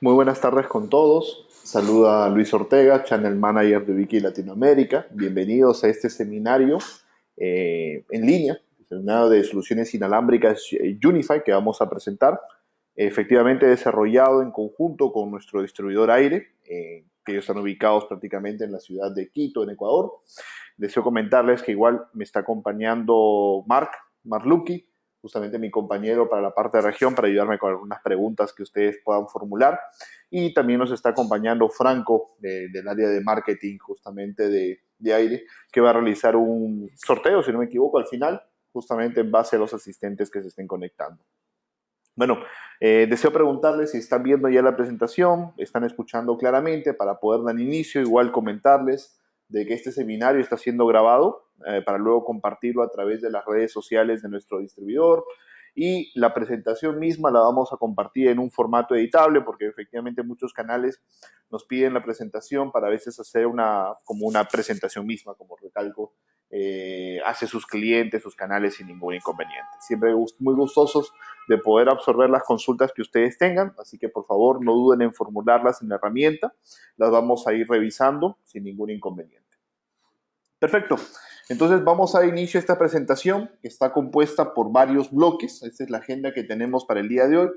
Muy buenas tardes con todos. Saluda Luis Ortega, Channel Manager de Wiki Latinoamérica. Bienvenidos a este seminario en línea, el seminario de soluciones inalámbricas Unify que vamos a presentar. Efectivamente desarrollado en conjunto con nuestro distribuidor Aire, que ellos están ubicados prácticamente en la ciudad de Quito, en Ecuador. Deseo comentarles que igual me está acompañando Mark Lucky, justamente mi compañero para la parte de región, para ayudarme con algunas preguntas que ustedes puedan formular. Y también nos está acompañando Franco del área de marketing, justamente de Aire, que va a realizar un sorteo, si no me equivoco, al final, justamente en base a los asistentes que se estén conectando. Bueno, deseo preguntarles si están viendo ya la presentación, están escuchando claramente para poder dar inicio, igual comentarles de que este seminario está siendo grabado para luego compartirlo a través de las redes sociales de nuestro distribuidor, y la presentación misma la vamos a compartir en un formato editable porque efectivamente muchos canales nos piden la presentación para a veces hacer como una presentación misma, como recalco, hacia sus clientes, sus canales sin ningún inconveniente. Siempre muy gustosos de poder absorber las consultas que ustedes tengan, así que por favor no duden en formularlas en la herramienta, las vamos a ir revisando sin ningún inconveniente. Perfecto, entonces vamos a dar inicio a esta presentación que está compuesta por varios bloques. Esta es la agenda que tenemos para el día de hoy.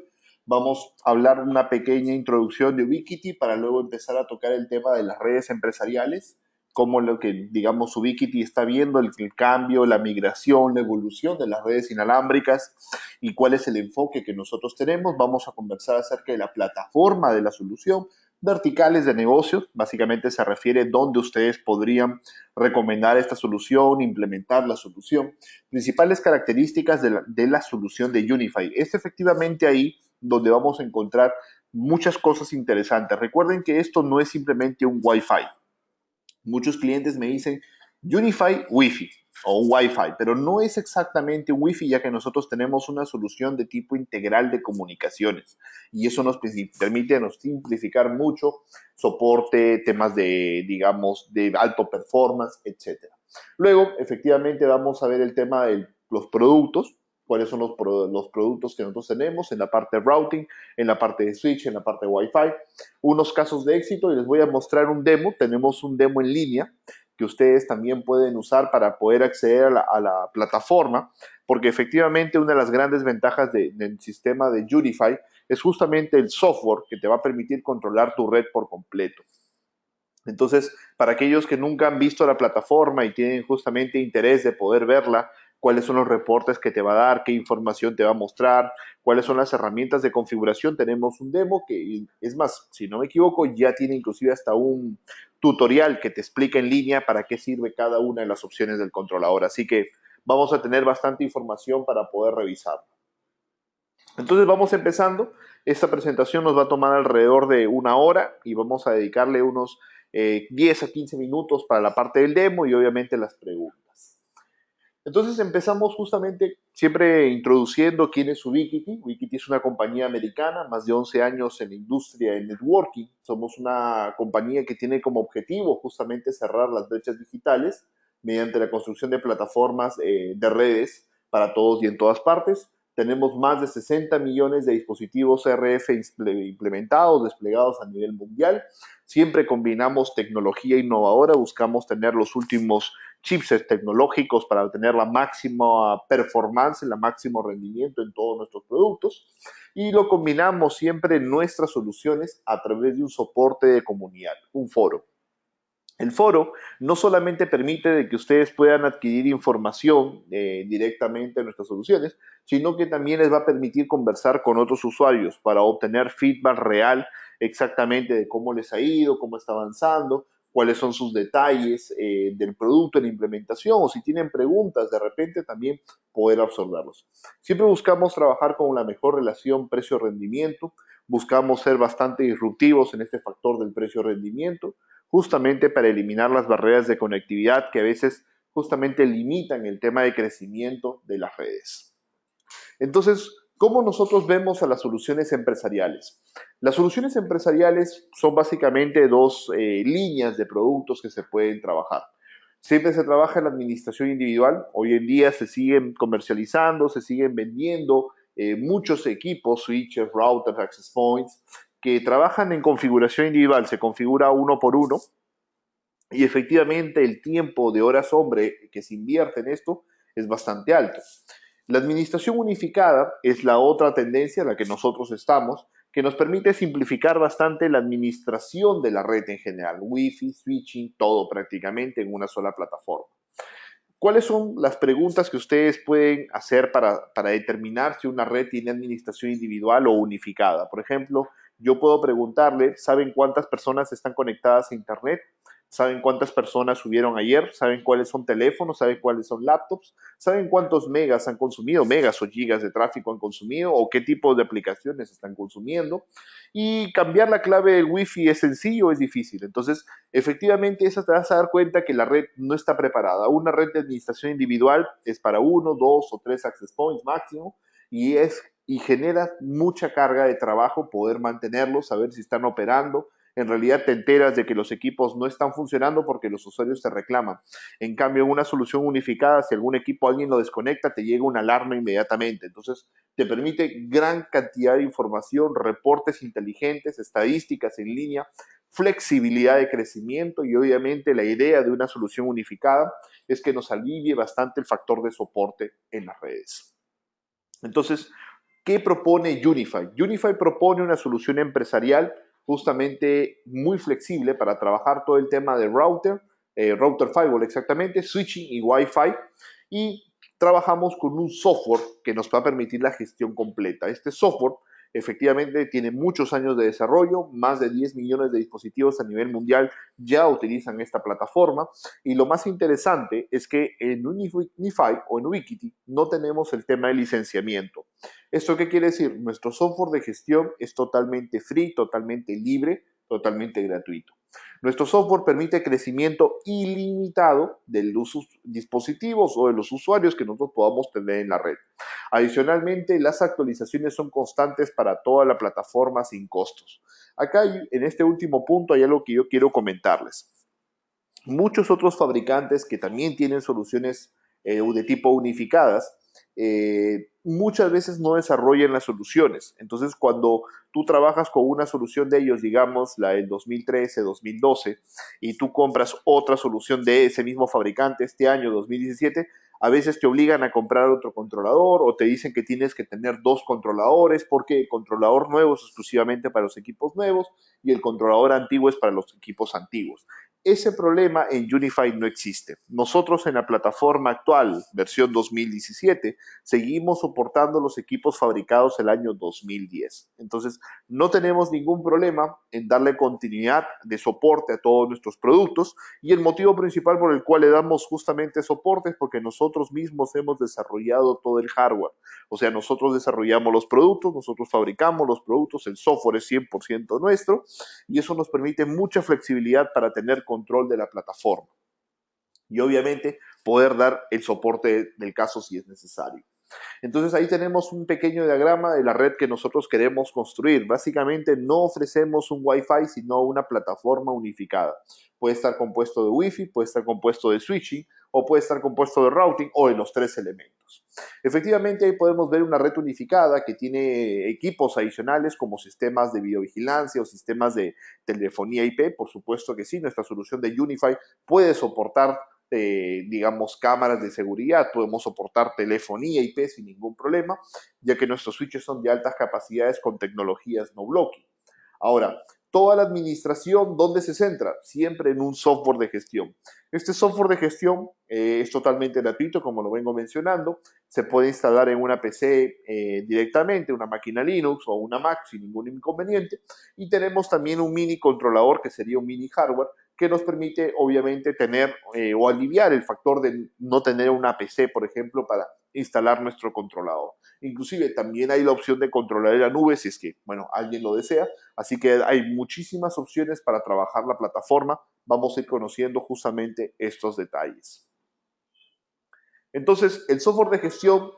Vamos a hablar una pequeña introducción de Ubiquiti para luego empezar a tocar el tema de las redes empresariales, cómo lo que, digamos, Ubiquiti está viendo el cambio, la migración, la evolución de las redes inalámbricas y cuál es el enfoque que nosotros tenemos. Vamos a conversar acerca de la plataforma de la solución, verticales de negocios, básicamente se refiere a dónde ustedes podrían recomendar esta solución, implementar la solución. Principales características de la solución de Unify. Es efectivamente ahí donde vamos a encontrar muchas cosas interesantes. Recuerden que esto no es simplemente un Wi-Fi. Muchos clientes me dicen Unify Wi-Fi o Wi-Fi, pero no es exactamente Wi-Fi, ya que nosotros tenemos una solución de tipo integral de comunicaciones y eso nos permite nos simplificar mucho soporte, temas de, digamos, de alto performance, etc. Luego, efectivamente, vamos a ver el tema de los productos, cuáles son los productos que nosotros tenemos en la parte de routing, en la parte de switch, en la parte de Wi-Fi, unos casos de éxito y les voy a mostrar un demo. Tenemos un demo en línea que ustedes también pueden usar para poder acceder a la plataforma, porque efectivamente una de las grandes ventajas del sistema de Unify es justamente el software que te va a permitir controlar tu red por completo. Entonces, para aquellos que nunca han visto la plataforma y tienen justamente interés de poder verla, cuáles son los reportes que te va a dar, qué información te va a mostrar, cuáles son las herramientas de configuración, tenemos un demo que, es más, si no me equivoco, ya tiene inclusive hasta un tutorial que te explica en línea para qué sirve cada una de las opciones del controlador. Así que vamos a tener bastante información para poder revisarlo. Entonces vamos empezando. Esta presentación nos va a tomar alrededor de una hora y vamos a dedicarle unos 10 a 15 minutos para la parte del demo y obviamente las preguntas. Entonces empezamos justamente siempre introduciendo quién es Ubiquiti. Ubiquiti es una compañía americana, más de 11 años en la industria de networking. Somos una compañía que tiene como objetivo justamente cerrar las brechas digitales mediante la construcción de plataformas de redes para todos y en todas partes. Tenemos más de 60 millones de dispositivos RF implementados, desplegados a nivel mundial. Siempre combinamos tecnología innovadora, buscamos tener los últimos chipsets tecnológicos para obtener la máxima performance, el máximo rendimiento en todos nuestros productos, y lo combinamos siempre en nuestras soluciones a través de un soporte de comunidad, un foro. El foro no solamente permite de que ustedes puedan adquirir información directamente de nuestras soluciones, sino que también les va a permitir conversar con otros usuarios para obtener feedback real exactamente de cómo les ha ido, cómo está avanzando, cuáles son sus detalles del producto, en la implementación, o si tienen preguntas, de repente también poder absorberlos. Siempre buscamos trabajar con la mejor relación precio-rendimiento, buscamos ser bastante disruptivos en este factor del precio-rendimiento, justamente para eliminar las barreras de conectividad que a veces justamente limitan el tema de crecimiento de las redes. Entonces, ¿cómo nosotros vemos a las soluciones empresariales? Las soluciones empresariales son básicamente dos líneas de productos que se pueden trabajar. Siempre se trabaja en la administración individual. Hoy en día se siguen comercializando, se siguen vendiendo muchos equipos, switches, routers, access points, que trabajan en configuración individual, se configura uno por uno, y efectivamente el tiempo de horas hombre que se invierte en esto es bastante alto. La administración unificada es la otra tendencia en la que nosotros estamos, que nos permite simplificar bastante la administración de la red en general, Wi-Fi, switching, todo prácticamente en una sola plataforma. ¿Cuáles son las preguntas que ustedes pueden hacer para determinar si una red tiene administración individual o unificada? Por ejemplo, yo puedo preguntarle, ¿saben cuántas personas están conectadas a Internet? ¿Saben cuántas personas subieron ayer? ¿Saben cuáles son teléfonos? ¿Saben cuáles son laptops? ¿Saben cuántos megas han consumido? ¿Megas o gigas de tráfico han consumido? ¿O qué tipo de aplicaciones están consumiendo? Y cambiar la clave del Wi-Fi es sencillo o es difícil. Entonces, efectivamente, eso te vas a dar cuenta que la red no está preparada. Una red de administración individual es para uno, dos o tres access points máximo y genera mucha carga de trabajo poder mantenerlos, saber si están operando. En realidad te enteras de que los equipos no están funcionando porque los usuarios te reclaman. En cambio, en una solución unificada, si algún equipo alguien lo desconecta, te llega una alarma inmediatamente. Entonces, te permite gran cantidad de información, reportes inteligentes, estadísticas en línea, flexibilidad de crecimiento y obviamente la idea de una solución unificada es que nos alivie bastante el factor de soporte en las redes. Entonces, ¿qué propone Unify? Unify propone una solución empresarial justamente muy flexible para trabajar todo el tema de router firewall exactamente, switching y Wi-Fi, y trabajamos con un software que nos va a permitir la gestión completa. Este software efectivamente tiene muchos años de desarrollo, más de 10 millones de dispositivos a nivel mundial ya utilizan esta plataforma, y lo más interesante es que en Unify o en Ubiquiti no tenemos el tema de licenciamiento. ¿Esto qué quiere decir? Nuestro software de gestión es totalmente free, totalmente libre, totalmente gratuito. Nuestro software permite crecimiento ilimitado de los dispositivos o de los usuarios que nosotros podamos tener en la red. Adicionalmente, las actualizaciones son constantes para toda la plataforma sin costos. Acá, en este último punto, hay algo que yo quiero comentarles. Muchos otros fabricantes que también tienen soluciones de tipo unificadas, muchas veces no desarrollan las soluciones. Entonces, cuando tú trabajas con una solución de ellos, digamos la del 2013, 2012, y tú compras otra solución de ese mismo fabricante este año, 2017, a veces te obligan a comprar otro controlador o te dicen que tienes que tener dos controladores porque el controlador nuevo es exclusivamente para los equipos nuevos y el controlador antiguo es para los equipos antiguos. Ese problema en Unify no existe. Nosotros en la plataforma actual, versión 2017, seguimos soportando los equipos fabricados el año 2010. Entonces, no tenemos ningún problema en darle continuidad de soporte a todos nuestros productos, y el motivo principal por el cual le damos justamente soporte es porque nosotros mismos hemos desarrollado todo el hardware. O sea, nosotros desarrollamos los productos, nosotros fabricamos los productos, el software es 100% nuestro, y eso nos permite mucha flexibilidad para tener control de la plataforma y obviamente poder dar el soporte del caso si es necesario. Entonces ahí tenemos un pequeño diagrama de la red que nosotros queremos construir. Básicamente no ofrecemos un Wi-Fi, sino una plataforma unificada. Puede estar compuesto de Wi-Fi, puede estar compuesto de switching, o puede estar compuesto de routing, o de los tres elementos. Efectivamente, ahí podemos ver una red unificada que tiene equipos adicionales como sistemas de videovigilancia o sistemas de telefonía IP. Por supuesto que sí, nuestra solución de Unify puede soportar digamos, cámaras de seguridad, podemos soportar telefonía IP sin ningún problema, ya que nuestros switches son de altas capacidades con tecnologías no blocking. Ahora, toda la administración, ¿dónde se centra? Siempre en un software de gestión. Este software de gestión es totalmente gratuito, como lo vengo mencionando. Se puede instalar en una PC directamente, una máquina Linux o una Mac sin ningún inconveniente. Y tenemos también un mini controlador, que sería un mini hardware, que nos permite obviamente tener o aliviar el factor de no tener una PC, por ejemplo, para instalar nuestro controlador. Inclusive también hay la opción de controlar en la nube si es que, bueno, alguien lo desea. Así que hay muchísimas opciones para trabajar la plataforma. Vamos a ir conociendo justamente estos detalles. Entonces, el software de gestión,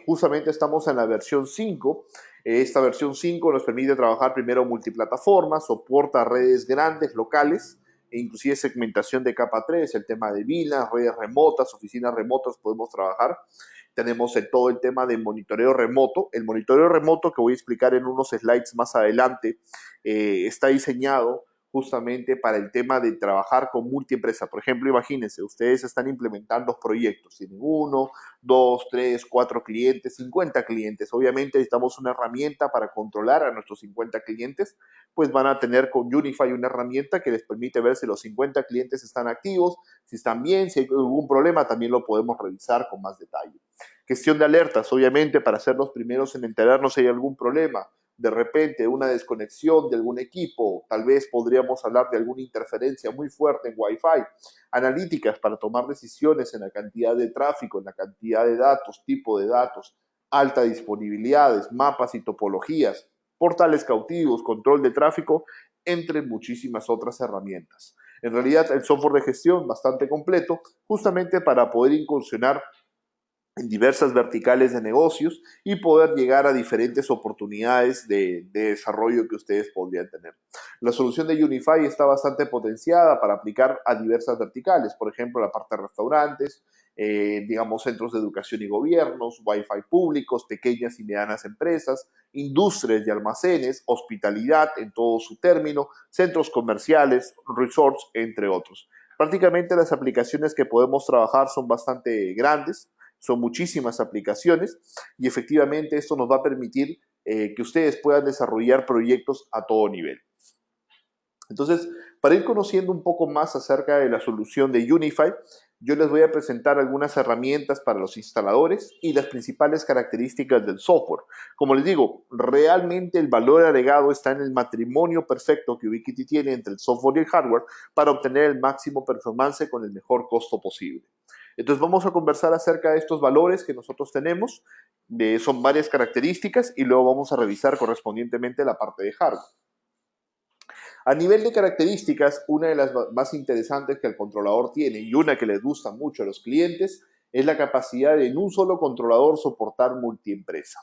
justamente estamos en la versión 5. Esta versión 5 nos permite trabajar primero multiplataforma, soporta redes grandes, locales, e inclusive segmentación de capa 3, el tema de VLANs, redes remotas, oficinas remotas, podemos trabajar. Tenemos todo el tema de monitoreo remoto. El monitoreo remoto, que voy a explicar en unos slides más adelante, está diseñado justamente para el tema de trabajar con multiempresa. Por ejemplo, imagínense, ustedes están implementando proyectos, tienen 1, 2, 3, 4 clientes, 50 clientes. Obviamente necesitamos una herramienta para controlar a nuestros 50 clientes, pues van a tener con Unify una herramienta que les permite ver si los 50 clientes están activos, si están bien, si hay algún problema, también lo podemos revisar con más detalle. Gestión de alertas, obviamente, para ser los primeros en enterarnos si hay algún problema. De repente, una desconexión de algún equipo, tal vez podríamos hablar de alguna interferencia muy fuerte en Wi-Fi. Analíticas para tomar decisiones en la cantidad de tráfico, en la cantidad de datos, tipo de datos, alta disponibilidades, mapas y topologías, portales cautivos, control de tráfico, entre muchísimas otras herramientas. En realidad, el software de gestión bastante completo, justamente para poder incursionar en diversas verticales de negocios y poder llegar a diferentes oportunidades de desarrollo que ustedes podrían tener. La solución de Unify está bastante potenciada para aplicar a diversas verticales, por ejemplo, la parte de restaurantes, digamos, centros de educación y gobiernos, Wi-Fi públicos, pequeñas y medianas empresas, industrias y almacenes, hospitalidad en todo su término, centros comerciales, resorts, entre otros. Prácticamente las aplicaciones que podemos trabajar son bastante grandes, son muchísimas aplicaciones y efectivamente esto nos va a permitir que ustedes puedan desarrollar proyectos a todo nivel. Entonces, para ir conociendo un poco más acerca de la solución de Unify, yo les voy a presentar algunas herramientas para los instaladores y las principales características del software. Como les digo, realmente el valor agregado está en el matrimonio perfecto que Ubiquiti tiene entre el software y el hardware para obtener el máximo performance con el mejor costo posible. Entonces vamos a conversar acerca de estos valores que nosotros tenemos, son varias características y luego vamos a revisar correspondientemente la parte de hardware. A nivel de características, una de las más interesantes que el controlador tiene y una que les gusta mucho a los clientes es la capacidad de en un solo controlador soportar multiempresa.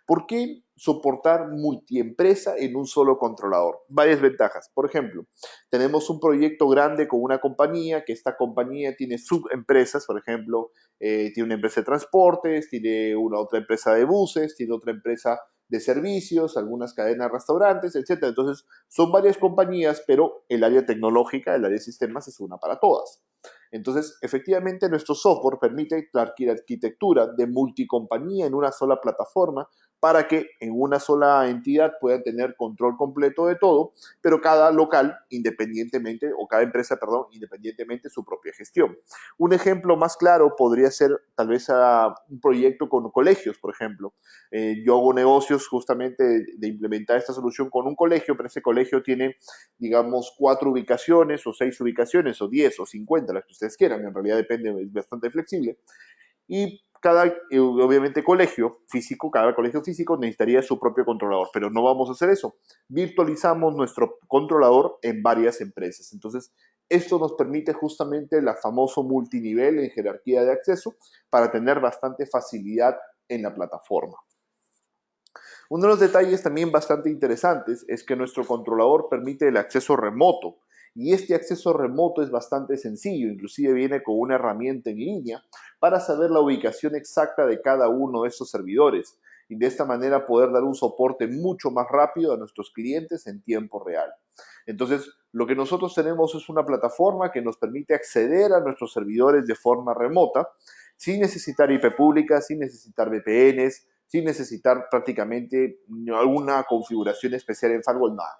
¿Por qué soportar multiempresa en un solo controlador? Varias ventajas. Por ejemplo, tenemos un proyecto grande con una compañía, que esta compañía tiene subempresas, por ejemplo, tiene una empresa de transportes, tiene una otra empresa de buses, tiene otra empresa de servicios, algunas cadenas de restaurantes, etc. Entonces, son varias compañías, pero el área tecnológica, el área de sistemas es una para todas. Entonces, efectivamente, nuestro software permite la arquitectura de multicompañía en una sola plataforma para que en una sola entidad puedan tener control completo de todo, pero cada local independientemente, o cada empresa, perdón, independientemente de su propia gestión. Un ejemplo más claro podría ser tal vez un proyecto con colegios, por ejemplo. Yo hago negocios justamente de implementar esta solución con un colegio, pero ese colegio tiene, digamos, 4 ubicaciones, o 6 ubicaciones, o 10, o 50, las que ustedes quieran. En realidad depende, es bastante flexible. Y cada, obviamente, cada colegio físico necesitaría su propio controlador, pero no vamos a hacer eso. Virtualizamos nuestro controlador en varias empresas. Entonces, esto nos permite justamente el famoso multinivel en jerarquía de acceso para tener bastante facilidad en la plataforma. Uno de los detalles también bastante interesantes es que nuestro controlador permite el acceso remoto. Y este acceso remoto es bastante sencillo, inclusive viene con una herramienta en línea para saber la ubicación exacta de cada uno de estos servidores y de esta manera poder dar un soporte mucho más rápido a nuestros clientes en tiempo real. Entonces, lo que nosotros tenemos es una plataforma que nos permite acceder a nuestros servidores de forma remota, sin necesitar IP pública, sin necesitar VPNs, sin necesitar prácticamente alguna configuración especial en firewall, nada.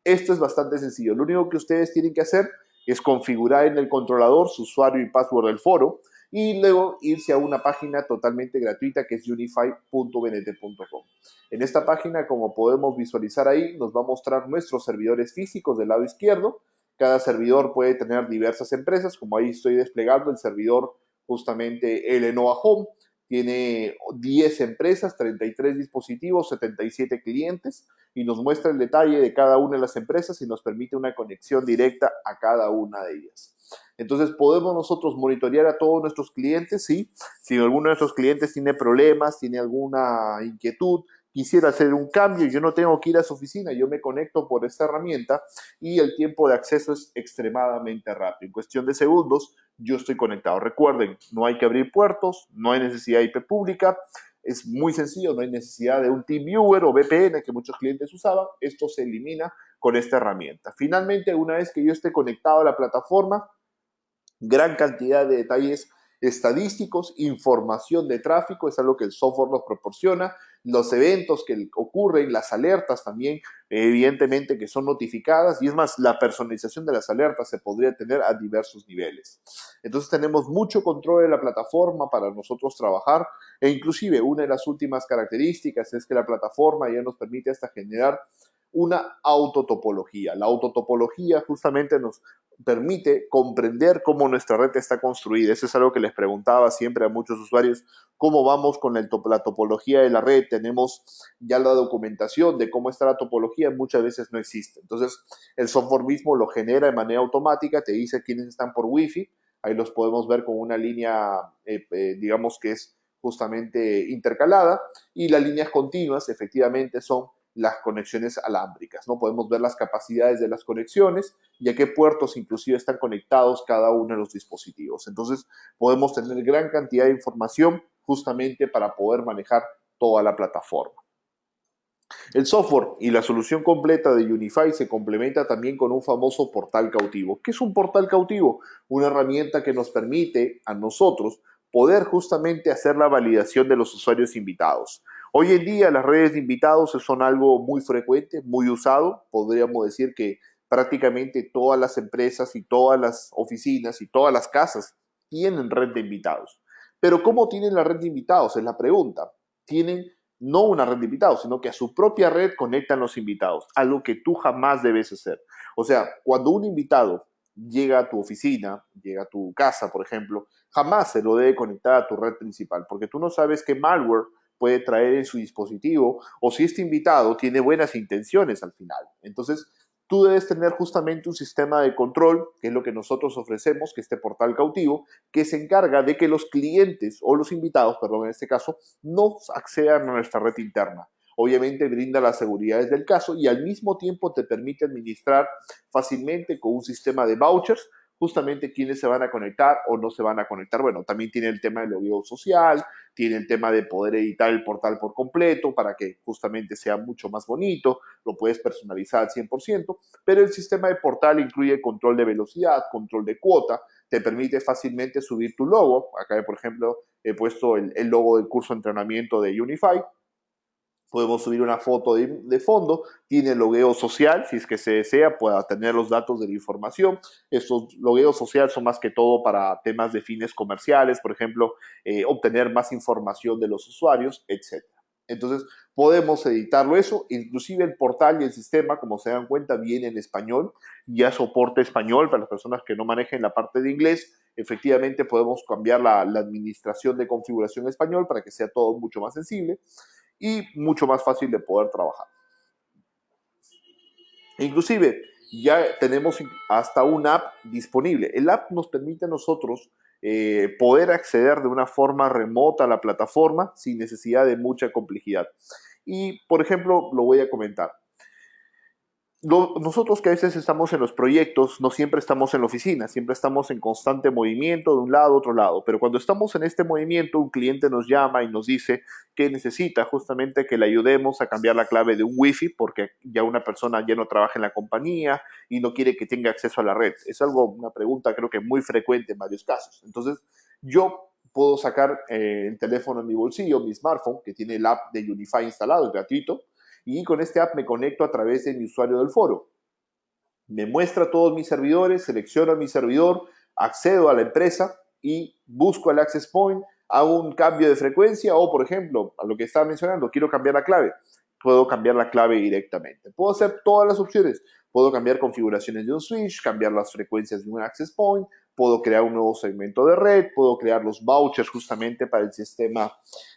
Esto es bastante sencillo. Lo único que ustedes tienen que hacer es configurar en el controlador su usuario y password del foro y luego irse a una página totalmente gratuita que es unify.bnt.com. En esta página, como podemos visualizar ahí, nos va a mostrar nuestros servidores físicos del lado izquierdo. Cada servidor puede tener diversas empresas, como ahí estoy desplegando el servidor justamente el Lenovo Home. Tiene 10 empresas, 33 dispositivos, 77 clientes y nos muestra el detalle de cada una de las empresas y nos permite una conexión directa a cada una de ellas. Entonces podemos nosotros monitorear a todos nuestros clientes, ¿sí? Si alguno de nuestros clientes tiene problemas, tiene alguna inquietud, quisiera hacer un cambio, yo no tengo que ir a su oficina, yo me conecto por esta herramienta y el tiempo de acceso es extremadamente rápido. En cuestión de segundos, yo estoy conectado. Recuerden, no hay que abrir puertos, no hay necesidad de IP pública, es muy sencillo, no hay necesidad de un TeamViewer o VPN que muchos clientes usaban, esto se elimina con esta herramienta. Finalmente, una vez que yo esté conectado a la plataforma, gran cantidad de detalles estadísticos, información de tráfico, es algo que el software nos proporciona, los eventos que ocurren, las alertas también, evidentemente que son notificadas, y es más, la personalización de las alertas se podría tener a diversos niveles. Entonces tenemos mucho control de la plataforma para nosotros trabajar, e inclusive una de las últimas características es que la plataforma ya nos permite hasta generar una autotopología. La autotopología justamente nos permite comprender cómo nuestra red está construida. Eso es algo que les preguntaba siempre a muchos usuarios, cómo vamos con la topología de la red. Tenemos ya la documentación de cómo está la topología, muchas veces no existe. Entonces, el software mismo lo genera de manera automática, te dice quiénes están por Wi-Fi, ahí los podemos ver con una línea, digamos que es justamente intercalada, y las líneas continuas efectivamente son las conexiones alámbricas, ¿no? Podemos ver las capacidades de las conexiones y a qué puertos inclusive están conectados cada uno de los dispositivos. Entonces, podemos tener gran cantidad de información justamente para poder manejar toda la plataforma. El software y la solución completa de Unify se complementa también con un famoso portal cautivo. ¿Qué es un portal cautivo? Una herramienta que nos permite a nosotros poder justamente hacer la validación de los usuarios invitados. Hoy en día las redes de invitados son algo muy frecuente, muy usado. Podríamos decir que prácticamente todas las empresas y todas las oficinas y todas las casas tienen red de invitados. Pero ¿cómo tienen la red de invitados? Es la pregunta. Tienen no una red de invitados, sino que a su propia red conectan los invitados, algo que tú jamás debes hacer. O sea, cuando un invitado llega a tu oficina, llega a tu casa, por ejemplo, jamás se lo debe conectar a tu red principal, porque tú no sabes qué malware puede traer en su dispositivo o si este invitado tiene buenas intenciones al final. Entonces, tú debes tener justamente un sistema de control, que es lo que nosotros ofrecemos, que es este portal cautivo, que se encarga de que los clientes o los invitados, perdón, en este caso, no accedan a nuestra red interna. Obviamente brinda las seguridades del caso y al mismo tiempo te permite administrar fácilmente con un sistema de vouchers justamente quiénes se van a conectar o no se van a conectar. Bueno, también tiene el tema del logueo social, tiene el tema de poder editar el portal por completo para que justamente sea mucho más bonito, lo puedes personalizar al 100%, pero el sistema de portal incluye control de velocidad, control de cuota, te permite fácilmente subir tu logo. Acá, por ejemplo, he puesto el logo del curso de entrenamiento de Unify. Podemos subir una foto de fondo, tiene logueo social, si es que se desea, pueda tener los datos de la información. Estos logueos sociales son más que todo para temas de fines comerciales, por ejemplo, obtener más información de los usuarios, etcétera. Entonces, podemos editarlo eso, inclusive el portal y el sistema, como se dan cuenta, viene en español, ya soporta español para las personas que no manejen la parte de inglés. Efectivamente, podemos cambiar la administración de configuración en español para que sea todo mucho más sensible y mucho más fácil de poder trabajar. Inclusive ya tenemos hasta una app disponible. El app nos permite a nosotros poder acceder de una forma remota a la plataforma sin necesidad de mucha complejidad. Y, por ejemplo, lo voy a comentar. Nosotros que a veces estamos en los proyectos, no siempre estamos en la oficina, siempre estamos en constante movimiento de un lado a otro lado, pero cuando estamos en este movimiento, un cliente nos llama y nos dice que necesita justamente que le ayudemos a cambiar la clave de un wifi porque ya una persona ya no trabaja en la compañía y no quiere que tenga acceso a la red. Es algo, una pregunta creo que muy frecuente en varios casos. Entonces, yo puedo sacar el teléfono en mi bolsillo, mi smartphone, que tiene el app de Unify instalado, es gratuito, y con este app me conecto a través de mi usuario del foro. Me muestra todos mis servidores, selecciono mi servidor, accedo a la empresa y busco el access point, hago un cambio de frecuencia o, por ejemplo, a lo que estaba mencionando, quiero cambiar la clave. Puedo cambiar la clave directamente. Puedo hacer todas las opciones. Puedo cambiar configuraciones de un switch, cambiar las frecuencias de un access point, puedo crear un nuevo segmento de red, puedo crear los vouchers justamente para el sistema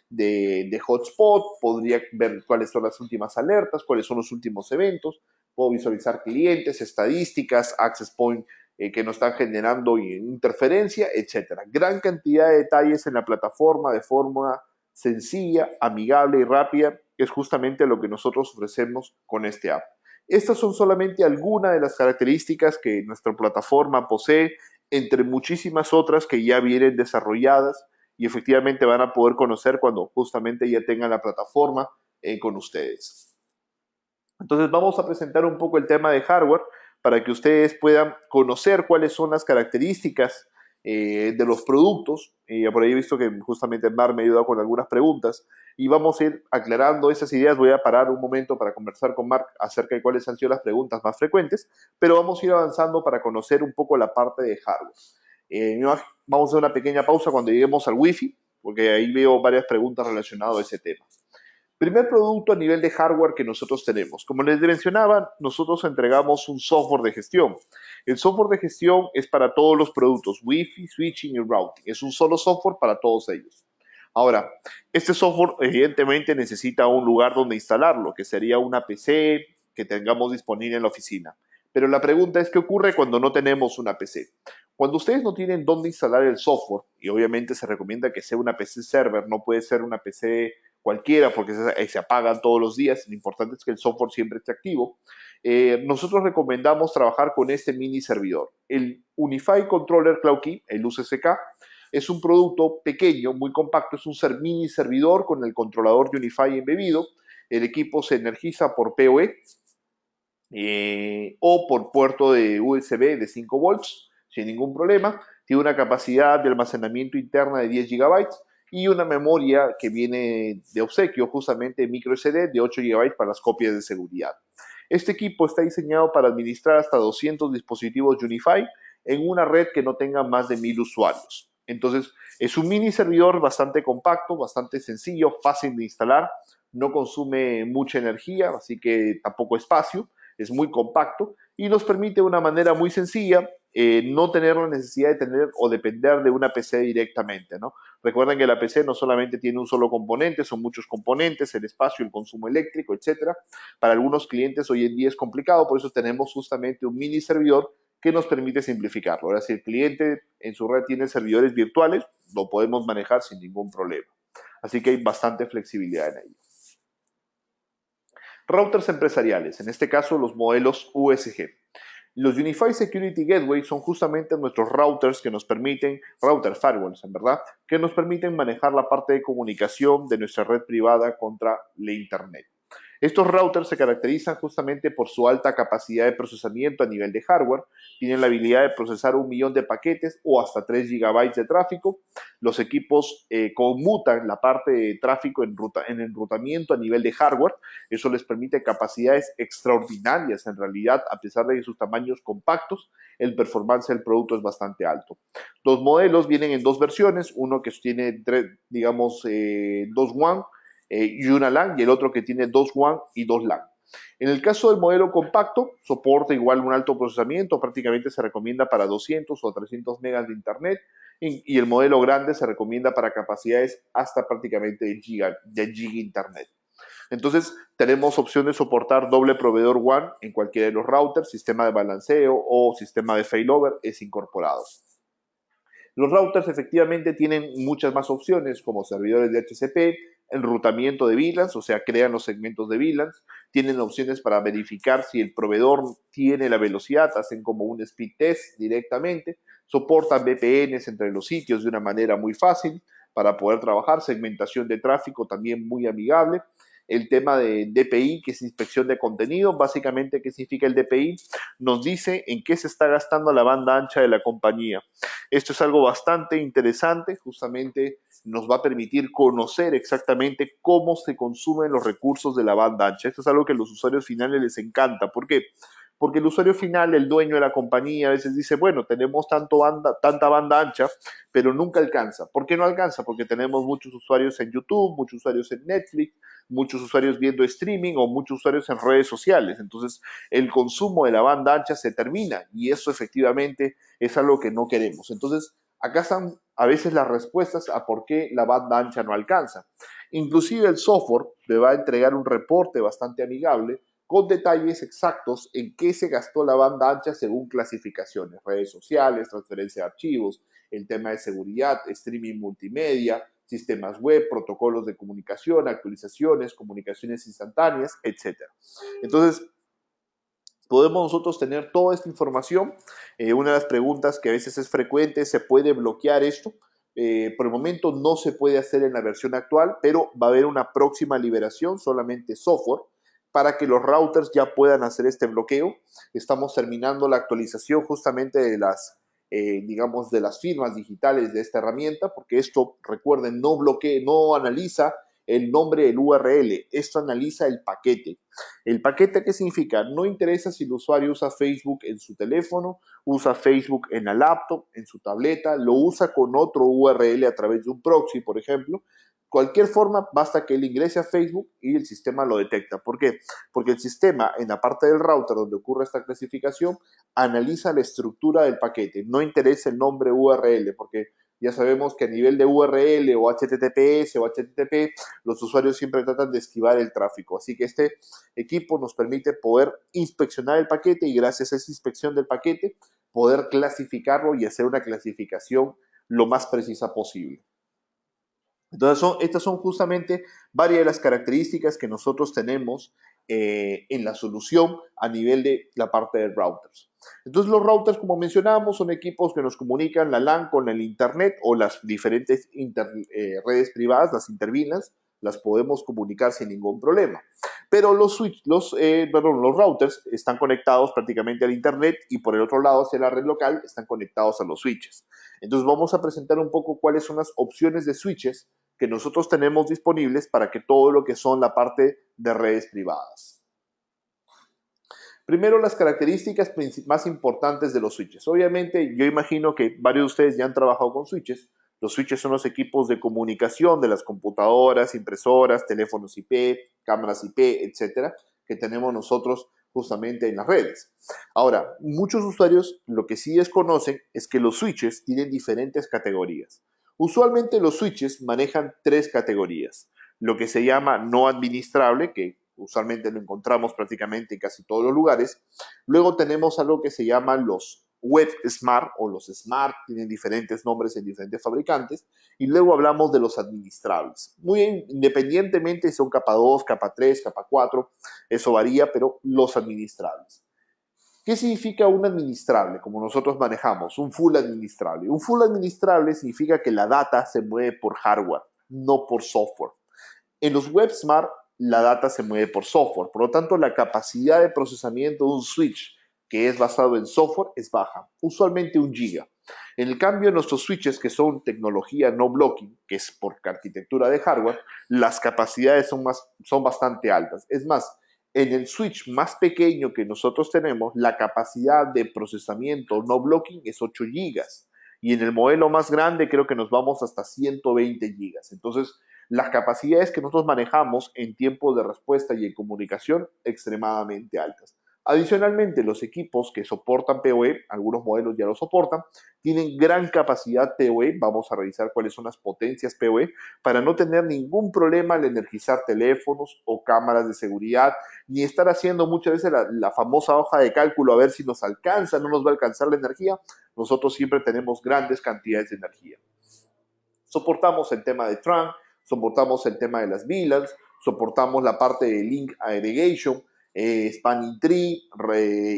de hotspot, podría ver cuáles son las últimas alertas, cuáles son los últimos eventos, puedo visualizar clientes, estadísticas, access point que nos están generando interferencia, etcétera. Gran cantidad de detalles en la plataforma de forma sencilla, amigable y rápida es justamente lo que nosotros ofrecemos con este app. Estas son solamente algunas de las características que nuestra plataforma posee, entre muchísimas otras que ya vienen desarrolladas y efectivamente van a poder conocer cuando justamente ya tengan la plataforma con ustedes. Entonces vamos a presentar un poco el tema de hardware para que ustedes puedan conocer cuáles son las características de los productos. Por ahí he visto que justamente Mar me ha ayudado con algunas preguntas y vamos a ir aclarando esas ideas. Voy a parar un momento para conversar con Mark acerca de cuáles han sido las preguntas más frecuentes, pero vamos a ir avanzando para conocer un poco la parte de hardware. Vamos a hacer una pequeña pausa cuando lleguemos al Wi-Fi, porque ahí veo varias preguntas relacionadas a ese tema. Primer producto a nivel de hardware que nosotros tenemos. Como les mencionaba, nosotros entregamos un software de gestión. El software de gestión es para todos los productos, Wi-Fi, switching y routing. Es un solo software para todos ellos. Ahora, este software evidentemente necesita un lugar donde instalarlo, que sería una PC que tengamos disponible en la oficina. Pero la pregunta es, ¿qué ocurre cuando no tenemos una PC? Cuando ustedes no tienen dónde instalar el software, y obviamente se recomienda que sea una PC server, no puede ser una PC cualquiera porque se apagan todos los días, lo importante es que el software siempre esté activo, nosotros recomendamos trabajar con este mini servidor. El Unified Controller Cloud Key, el UCCK, es un producto pequeño, muy compacto, es un mini servidor con el controlador de Unify embebido. El equipo se energiza por PoE o por puerto de USB de 5 volts sin ningún problema. Tiene una capacidad de almacenamiento interna de 10 GB y una memoria que viene de obsequio, justamente micro SD de 8 GB para las copias de seguridad. Este equipo está diseñado para administrar hasta 200 dispositivos Unify en una red que no tenga más de 1000 usuarios. Entonces, es un mini servidor bastante compacto, bastante sencillo, fácil de instalar, no consume mucha energía, así que tampoco espacio, es muy compacto y nos permite de una manera muy sencilla no tener la necesidad de tener o depender de una PC directamente, ¿no? Recuerden que la PC no solamente tiene un solo componente, son muchos componentes, el espacio, el consumo eléctrico, etcétera. Para algunos clientes hoy en día es complicado, por eso tenemos justamente un mini servidor que nos permite simplificarlo. Ahora, si el cliente en su red tiene servidores virtuales, lo podemos manejar sin ningún problema. Así que hay bastante flexibilidad en ello. Routers empresariales, en este caso los modelos USG. Los Unified Security Gateway son justamente nuestros routers que nos permiten, router firewalls en verdad, que nos permiten manejar la parte de comunicación de nuestra red privada contra la Internet. Estos routers se caracterizan justamente por su alta capacidad de procesamiento a nivel de hardware, tienen la habilidad de procesar 1.000.000 de paquetes o hasta 3 GB de tráfico. Los equipos conmutan la parte de tráfico en enrutamiento a nivel de hardware, eso les permite capacidades extraordinarias en realidad, a pesar de que sus tamaños compactos, el performance del producto es bastante alto. Los modelos vienen en dos versiones, uno que tiene, digamos, dos WAN, y una LAN, y el otro que tiene dos WAN y dos LAN. En el caso del modelo compacto, soporta igual un alto procesamiento, prácticamente se recomienda para 200 o 300 megas de internet, y el modelo grande se recomienda para capacidades hasta prácticamente de giga internet. Entonces, tenemos opción de soportar doble proveedor WAN en cualquiera de los routers, sistema de balanceo o sistema de failover es incorporado. Los routers efectivamente tienen muchas más opciones como servidores de HCP, enrutamiento de VLANs, o sea, crean los segmentos de VLANs, tienen opciones para verificar si el proveedor tiene la velocidad, hacen como un speed test directamente, soportan VPNs entre los sitios de una manera muy fácil para poder trabajar, segmentación de tráfico también muy amigable. El tema de DPI, que es inspección de contenido, básicamente, ¿qué significa el DPI? Nos dice en qué se está gastando la banda ancha de la compañía. Esto es algo bastante interesante, justamente nos va a permitir conocer exactamente cómo se consumen los recursos de la banda ancha. Esto es algo que a los usuarios finales les encanta. ¿Por qué? Porque el usuario final, el dueño de la compañía, a veces dice, bueno, tenemos tanta banda ancha, pero nunca alcanza. ¿Por qué no alcanza? Porque tenemos muchos usuarios en YouTube, muchos usuarios en Netflix, muchos usuarios viendo streaming o muchos usuarios en redes sociales. Entonces, el consumo de la banda ancha se termina y eso efectivamente es algo que no queremos. Entonces, acá están a veces las respuestas a por qué la banda ancha no alcanza. Inclusive el software le va a entregar un reporte bastante amigable con detalles exactos en qué se gastó la banda ancha según clasificaciones, redes sociales, transferencia de archivos, el tema de seguridad, streaming multimedia, sistemas web, protocolos de comunicación, actualizaciones, comunicaciones instantáneas, etcétera. Entonces, podemos nosotros tener toda esta información. Una de las preguntas que a veces es frecuente, ¿se puede bloquear esto? Por el momento no se puede hacer en la versión actual, pero va a haber una próxima liberación, solamente software, para que los routers ya puedan hacer este bloqueo. Estamos terminando la actualización justamente de las, digamos, de las firmas digitales de esta herramienta, porque esto, recuerden, no bloquea, no analiza el nombre del URL, esto analiza el paquete. ¿El paquete qué significa? No interesa si el usuario usa Facebook en su teléfono, usa Facebook en la laptop, en su tableta, lo usa con otro URL a través de un proxy, por ejemplo. Cualquier forma, basta que él ingrese a Facebook y el sistema lo detecta. ¿Por qué? Porque el sistema, en la parte del router donde ocurre esta clasificación, analiza la estructura del paquete. No interesa el nombre URL, porque ya sabemos que a nivel de URL o HTTPS o HTTP, los usuarios siempre tratan de esquivar el tráfico. Así que este equipo nos permite poder inspeccionar el paquete y gracias a esa inspección del paquete poder clasificarlo y hacer una clasificación lo más precisa posible. Entonces, estas son justamente varias de las características que nosotros tenemos en la solución a nivel de la parte de routers. Entonces, los routers, como mencionábamos, son equipos que nos comunican la LAN con el Internet o las diferentes redes privadas, las intervinas, las podemos comunicar sin ningún problema. Pero los routers están conectados prácticamente al Internet y por el otro lado, hacia la red local, están conectados a los switches. Entonces, vamos a presentar un poco cuáles son las opciones de switches que nosotros tenemos disponibles para que todo lo que son la parte de redes privadas. Primero, las características más importantes de los switches. Obviamente, yo imagino que varios de ustedes ya han trabajado con switches. Los switches son los equipos de comunicación de las computadoras, impresoras, teléfonos IP, cámaras IP, etcétera, que tenemos nosotros justamente en las redes. Ahora, muchos usuarios lo que sí desconocen es que los switches tienen diferentes categorías. Usualmente los switches manejan tres categorías. Lo que se llama no administrable, que usualmente lo encontramos prácticamente en casi todos los lugares. Luego tenemos algo que se llaman los Web Smart o los Smart, tienen diferentes nombres en diferentes fabricantes. Y luego hablamos de los administrables. Muy independientemente si son capa 2, capa 3, capa 4, eso varía, pero los administrables. ¿Qué significa un administrable? Como nosotros manejamos, un full administrable. Un full administrable significa que la data se mueve por hardware, no por software. En los WebSmart, la data se mueve por software. Por lo tanto, la capacidad de procesamiento de un switch que es basado en software es baja, usualmente 1 giga. En el cambio, nuestros switches que son tecnología no blocking, que es por arquitectura de hardware, las capacidades son bastante altas. Es más, en el switch más pequeño que nosotros tenemos, la capacidad de procesamiento no blocking es 8 gigas. Y en el modelo más grande creo que nos vamos hasta 120 gigas. Entonces, las capacidades que nosotros manejamos en tiempo de respuesta y en comunicación extremadamente altas. Adicionalmente, los equipos que soportan PoE, algunos modelos ya lo soportan, tienen gran capacidad PoE. Vamos a revisar cuáles son las potencias PoE para no tener ningún problema al energizar teléfonos o cámaras de seguridad, ni estar haciendo muchas veces la famosa hoja de cálculo a ver si nos alcanza, no nos va a alcanzar la energía. Nosotros siempre tenemos grandes cantidades de energía. Soportamos el tema de trunk, soportamos el tema de las VLANs, soportamos la parte de link aggregation, spanning tree,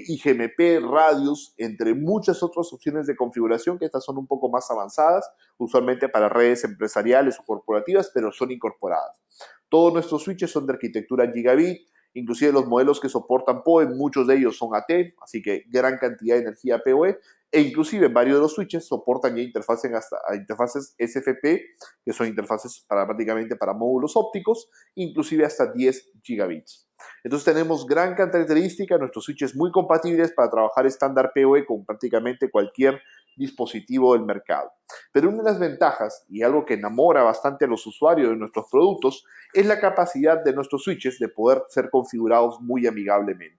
IGMP, radius, entre muchas otras opciones de configuración que estas son un poco más avanzadas, usualmente para redes empresariales o corporativas, pero son incorporadas. Todos nuestros switches son de arquitectura gigabit, inclusive los modelos que soportan PoE, muchos de ellos son AT, así que gran cantidad de energía PoE, e inclusive varios de los switches soportan ya interfaces SFP, que son interfaces prácticamente para módulos ópticos, inclusive hasta 10 gigabits. Entonces tenemos gran característica, nuestros switches muy compatibles para trabajar estándar PoE con prácticamente cualquier dispositivo del mercado. Pero una de las ventajas, y algo que enamora bastante a los usuarios de nuestros productos, es la capacidad de nuestros switches de poder ser configurados muy amigablemente.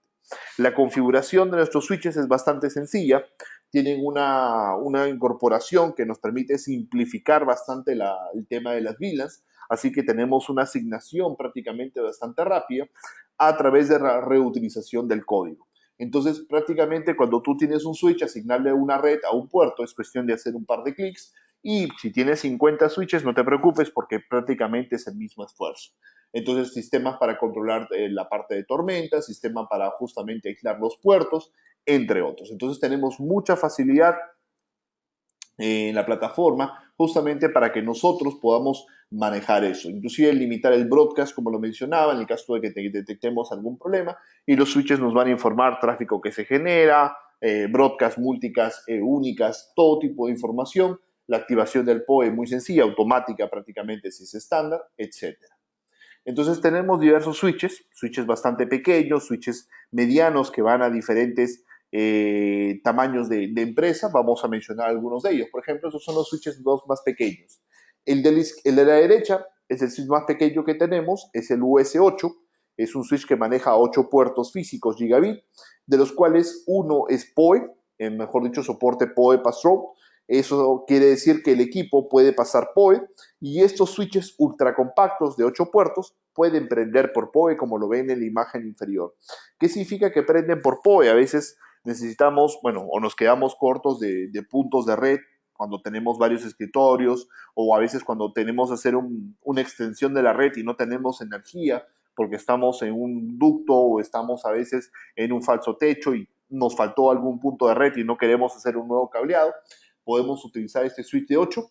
La configuración de nuestros switches es bastante sencilla, tienen una incorporación que nos permite simplificar bastante el tema de las VLANs, así que tenemos una asignación prácticamente bastante rápida a través de la reutilización del código. Entonces, prácticamente cuando tú tienes un switch, asignarle una red a un puerto es cuestión de hacer un par de clics Y si tienes 50 switches, no te preocupes porque prácticamente es el mismo esfuerzo. Entonces, sistemas para controlar la parte de tormenta, sistema para justamente aislar los puertos, entre otros. Entonces, tenemos mucha facilidad en la plataforma justamente para que nosotros podamos manejar eso. Inclusive limitar el broadcast, como lo mencionaba, en el caso de que detectemos algún problema, y los switches nos van a informar tráfico que se genera, broadcast, multicast, únicas, todo tipo de información. La activación del POE muy sencilla, automática prácticamente si es estándar, etcétera. Entonces tenemos diversos switches, switches bastante pequeños, switches medianos que van a diferentes tamaños de empresa. Vamos a mencionar algunos de ellos. Por ejemplo, esos son los switches dos más pequeños. El de la derecha es el switch más pequeño que tenemos, es el US8. Es un switch que maneja 8 puertos físicos gigabit, de los cuales uno es PoE, mejor dicho, soporte PoE Pass-Through. Eso quiere decir que el equipo puede pasar PoE y estos switches ultra compactos de 8 puertos pueden prender por PoE como lo ven en la imagen inferior. ¿Qué significa que prenden por PoE? A veces necesitamos, bueno, o nos quedamos cortos de puntos de red cuando tenemos varios escritorios o a veces cuando tenemos que hacer una extensión de la red y no tenemos energía porque estamos en un ducto o estamos a veces en un falso techo y nos faltó algún punto de red y no queremos hacer un nuevo cableado, podemos utilizar este switch de 8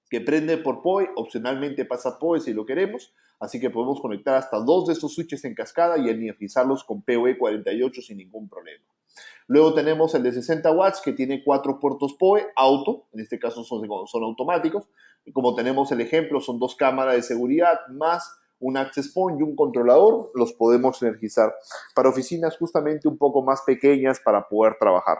que prende por PoE, opcionalmente pasa PoE si lo queremos, así que podemos conectar hasta 2 de estos switches en cascada y energizarlos con PoE 48 sin ningún problema. Luego tenemos el de 60 watts que tiene 4 puertos PoE auto, en este caso son automáticos. Y como tenemos el ejemplo, son 2 cámaras de seguridad más un access point y un controlador, los podemos energizar para oficinas justamente un poco más pequeñas para poder trabajar.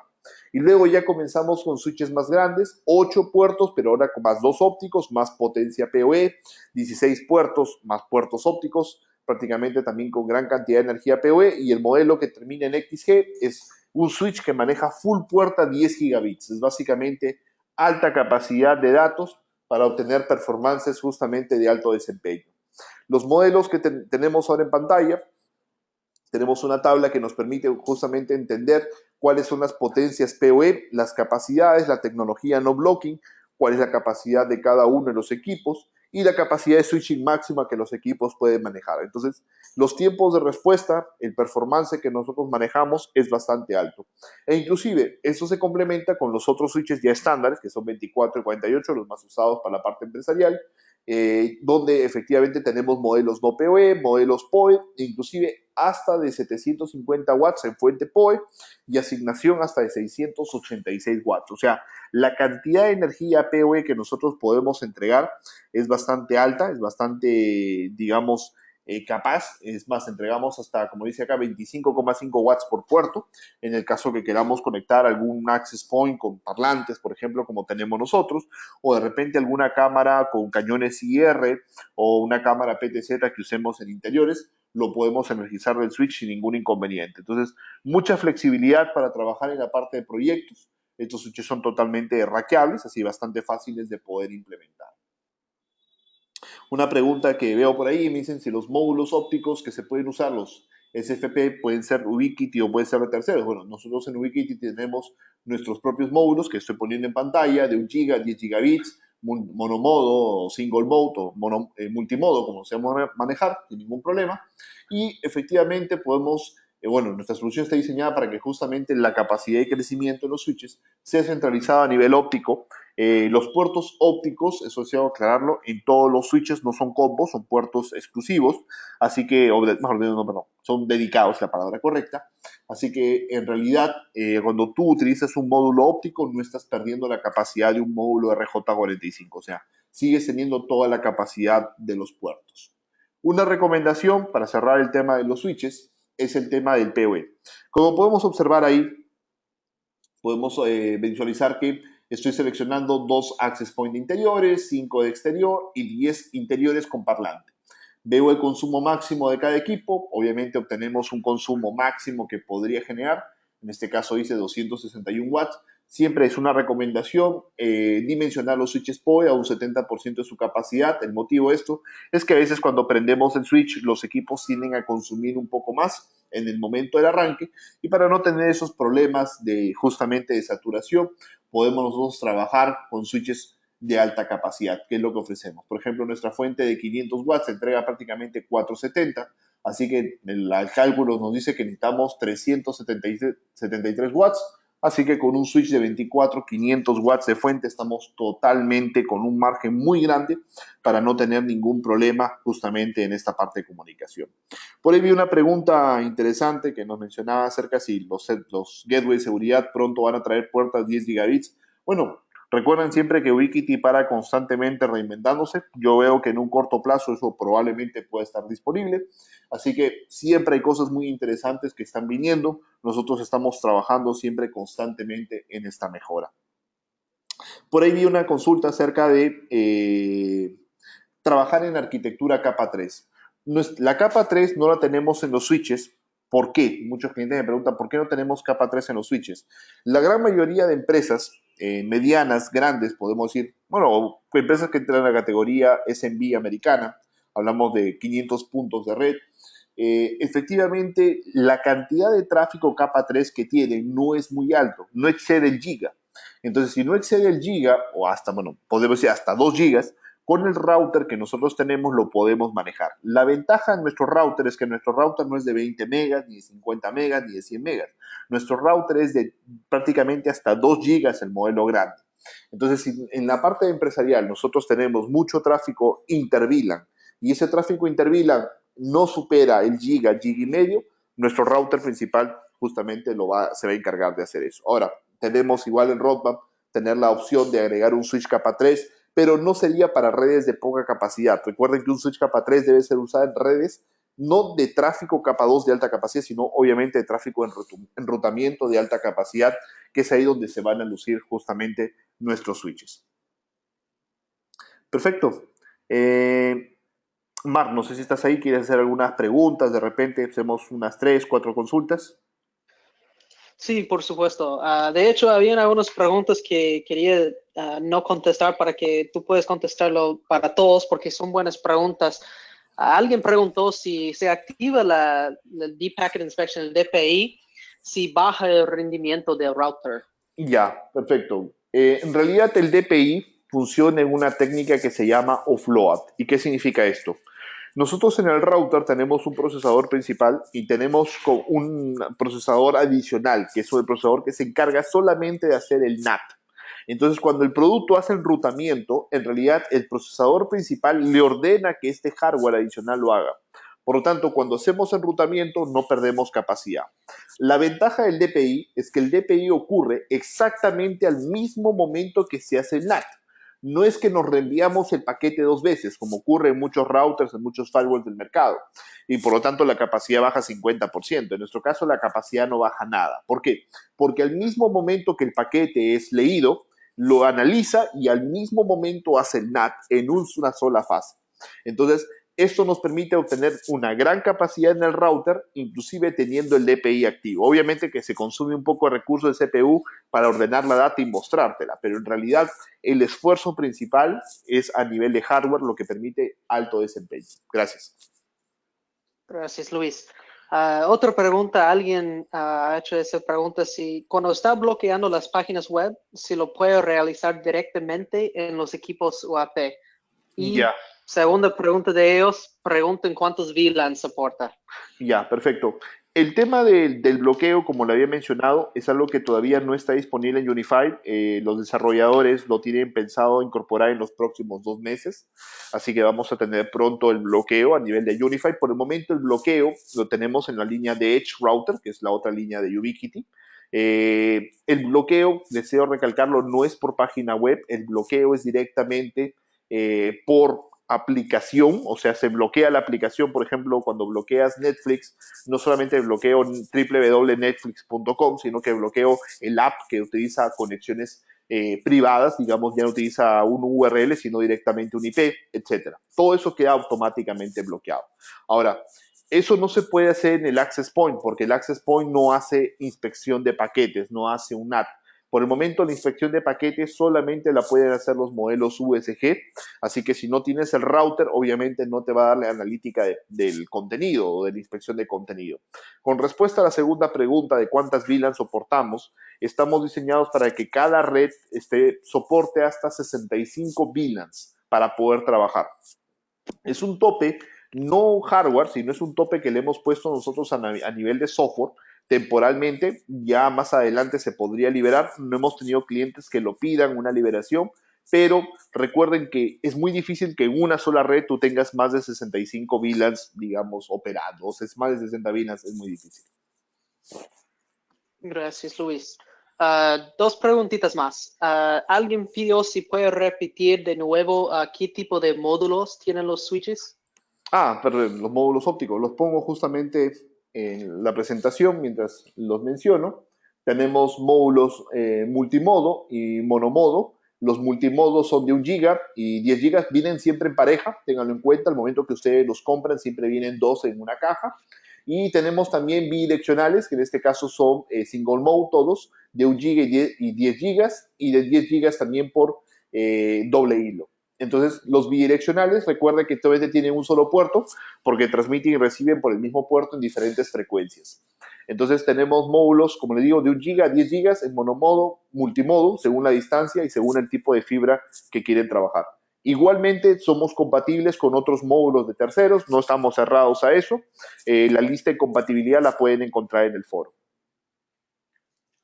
Y luego ya comenzamos con switches más grandes, 8 puertos, pero ahora con más 2 ópticos, más potencia PoE, 16 puertos, más puertos ópticos, prácticamente también con gran cantidad de energía PoE, y el modelo que termina en XG es un switch que maneja full puerta 10 gigabits. Es básicamente alta capacidad de datos para obtener performances justamente de alto desempeño. Los modelos que tenemos ahora en pantalla, tenemos una tabla que nos permite justamente entender cuáles son las potencias PoE, las capacidades, la tecnología no blocking, cuál es la capacidad de cada uno de los equipos y la capacidad de switching máxima que los equipos pueden manejar. Entonces, los tiempos de respuesta, el performance que nosotros manejamos es bastante alto. E inclusive, eso se complementa con los otros switches ya estándares, que son 24 y 48, los más usados para la parte empresarial, donde efectivamente tenemos modelos no PoE, modelos PoE, inclusive hasta de 750 watts en fuente PoE y asignación hasta de 686 watts. O sea, la cantidad de energía PoE que nosotros podemos entregar es bastante alta, es bastante, digamos, capaz. Es más, entregamos hasta, como dice acá, 25,5 watts por puerto. En el caso que queramos conectar algún access point con parlantes, por ejemplo, como tenemos nosotros, o de repente alguna cámara con cañones IR o una cámara PTZ que usemos en interiores, lo podemos energizar del switch sin ningún inconveniente. Entonces, mucha flexibilidad para trabajar en la parte de proyectos. Estos switches son totalmente rackeables, así bastante fáciles de poder implementar. Una pregunta que veo por ahí, me dicen si los módulos ópticos que se pueden usar, los SFP, pueden ser Ubiquiti o pueden ser de terceros. Bueno, nosotros en Ubiquiti tenemos nuestros propios módulos que estoy poniendo en pantalla de 1 giga, 10 gigabits, monomodo, single mode o multimodo, como se llama manejar, sin ningún problema. Y efectivamente podemos, bueno, nuestra solución está diseñada para que justamente la capacidad de crecimiento de los switches sea centralizada a nivel óptico. Los puertos ópticos, eso sí, aclararlo, en todos los switches no son combos, son puertos exclusivos, así que, mejor dicho, no, perdón, son dedicados, la palabra correcta. Así que en realidad, cuando tú utilizas un módulo óptico, no estás perdiendo la capacidad de un módulo RJ45, o sea, sigues teniendo toda la capacidad de los puertos. Una recomendación para cerrar el tema de los switches es el tema del PoE. Como podemos observar ahí, podemos visualizar que estoy seleccionando 2 access point interiores, 5 de exterior y 10 interiores con parlante. Veo el consumo máximo de cada equipo, obviamente obtenemos un consumo máximo que podría generar, en este caso dice 261 watts. Siempre es una recomendación dimensionar los switches PoE a un 70% de su capacidad. El motivo de esto es que a veces cuando prendemos el switch los equipos tienden a consumir un poco más en el momento del arranque y para no tener esos problemas de justamente de saturación podemos nosotros trabajar con switches de alta capacidad, que es lo que ofrecemos. Por ejemplo, nuestra fuente de 500 watts entrega prácticamente 470, así que el cálculo nos dice que necesitamos 373 watts, así que con un switch de 24, 500 watts de fuente estamos totalmente con un margen muy grande para no tener ningún problema justamente en esta parte de comunicación. Por ahí vi una pregunta interesante que nos mencionaba acerca si los gateways de seguridad pronto van a traer puertas 10 gigabits. Bueno, recuerden siempre que Ubiquiti para constantemente reinventándose. Yo veo que en un corto plazo eso probablemente pueda estar disponible. Así que siempre hay cosas muy interesantes que están viniendo. Nosotros estamos trabajando siempre constantemente en esta mejora. Por ahí vi una consulta acerca de trabajar en arquitectura capa 3. La capa 3 no la tenemos en los switches. ¿Por qué? Muchos clientes me preguntan, ¿por qué no tenemos capa 3 en los switches? La gran mayoría de empresas medianas, grandes, podemos decir, bueno, empresas que entran en la categoría SMB americana, hablamos de 500 puntos de red, efectivamente la cantidad de tráfico capa 3 que tienen no es muy alto, no excede el giga. Entonces, si no excede el giga, o hasta, bueno, podemos decir hasta 2 gigas, con el router que nosotros tenemos lo podemos manejar. La ventaja en nuestro router es que nuestro router no es de 20 megas, ni de 50 megas, ni de 100 megas. Nuestro router es de prácticamente hasta 2 gigas el modelo grande. Entonces, si en la parte empresarial nosotros tenemos mucho tráfico inter-VLAN y ese tráfico inter-VLAN no supera el giga, giga y medio, nuestro router principal justamente se va a encargar de hacer eso. Ahora, tenemos igual en roadmap tener la opción de agregar un switch capa 3, pero no sería para redes de poca capacidad. Recuerden que un switch capa 3 debe ser usado en redes no de tráfico capa 2 de alta capacidad, sino obviamente de tráfico en enrutamiento de alta capacidad, que es ahí donde se van a lucir justamente nuestros switches. Perfecto. Mar, no sé si estás ahí, quieres hacer algunas preguntas, de repente hacemos unas 3, 4 consultas. Sí, por supuesto. De hecho, habían algunas preguntas que quería no contestar para que tú puedas contestarlo para todos, porque son buenas preguntas. Alguien preguntó si se activa el Deep Packet Inspection, el DPI, si baja el rendimiento del router. Ya, perfecto. En realidad el DPI funciona en una técnica que se llama offload. ¿Y qué significa esto? Nosotros en el router tenemos un procesador principal y tenemos un procesador adicional, que es el procesador que se encarga solamente de hacer el NAT. Entonces, cuando el producto hace enrutamiento, en realidad el procesador principal le ordena que este hardware adicional lo haga. Por lo tanto, cuando hacemos enrutamiento, no perdemos capacidad. La ventaja del DPI es que el DPI ocurre exactamente al mismo momento que se hace el NAT. No es que nos reenviamos el paquete dos veces, como ocurre en muchos routers, en muchos firewalls del mercado, y por lo tanto la capacidad baja 50%. En nuestro caso la capacidad no baja nada. ¿Por qué? Porque al mismo momento que el paquete es leído, lo analiza y al mismo momento hace el NAT en una sola fase. Entonces, esto nos permite obtener una gran capacidad en el router, inclusive teniendo el DPI activo. Obviamente que se consume un poco de recursos de CPU para ordenar la data y mostrártela, pero en realidad el esfuerzo principal es a nivel de hardware, lo que permite alto desempeño. Gracias. Gracias, Luis. Otra pregunta, alguien ha hecho esa pregunta, si cuando está bloqueando las páginas web, si lo puede realizar directamente en los equipos UAP. Y segunda pregunta de ellos, pregunten cuántos VLAN soporta. Ya, perfecto. El tema del bloqueo, como lo había mencionado, es algo que todavía no está disponible en Unified. Los desarrolladores lo tienen pensado incorporar en los próximos 2 meses, así que vamos a tener pronto el bloqueo a nivel de Unified. Por el momento el bloqueo lo tenemos en la línea de Edge Router, que es la otra línea de Ubiquiti. El bloqueo, deseo recalcarlo, no es por página web, el bloqueo es directamente por aplicación, o sea, se bloquea la aplicación, por ejemplo, cuando bloqueas Netflix, no solamente bloqueo www.netflix.com, sino que bloqueo el app que utiliza conexiones privadas, digamos, ya no utiliza un URL, sino directamente un IP, etcétera. Todo eso queda automáticamente bloqueado. Ahora, eso no se puede hacer en el Access Point, porque el Access Point no hace inspección de paquetes, no hace un NAT. Por el momento, la inspección de paquetes solamente la pueden hacer los modelos USG, así que si no tienes el router, obviamente no te va a dar la analítica del contenido o de la inspección de contenido. Con respuesta a la segunda pregunta de cuántas VLAN soportamos, estamos diseñados para que cada red soporte hasta 65 VLANs para poder trabajar. Es un tope, no hardware, sino es un tope que le hemos puesto nosotros a nivel de software. Temporalmente, ya más adelante se podría liberar. No hemos tenido clientes que lo pidan, una liberación, pero recuerden que es muy difícil que en una sola red tú tengas más de 65 VLANs, digamos, operando. O sea, es más de 60 VLANs, es muy difícil. Gracias, Luis. Dos preguntitas más. Alguien pidió si puede repetir de nuevo qué tipo de módulos tienen los switches. Perdón, los módulos ópticos. Los pongo justamente en la presentación mientras los menciono. Tenemos módulos multimodo y monomodo. Los multimodos son de 1 GB y 10 GB. Vienen siempre en pareja, ténganlo en cuenta. Al momento que ustedes los compran, siempre vienen dos en una caja. Y tenemos también bidireccionales, que en este caso son single mode todos, de 1 GB y 10 GB, y de 10 GB también por doble hilo. Entonces, los bidireccionales, recuerden que todavía tienen un solo puerto, porque transmiten y reciben por el mismo puerto en diferentes frecuencias. Entonces, tenemos módulos, como les digo, de 1 GB a 10 GB en monomodo, multimodo, según la distancia y según el tipo de fibra que quieren trabajar. Igualmente, somos compatibles con otros módulos de terceros, no estamos cerrados a eso. La lista de compatibilidad la pueden encontrar en el foro.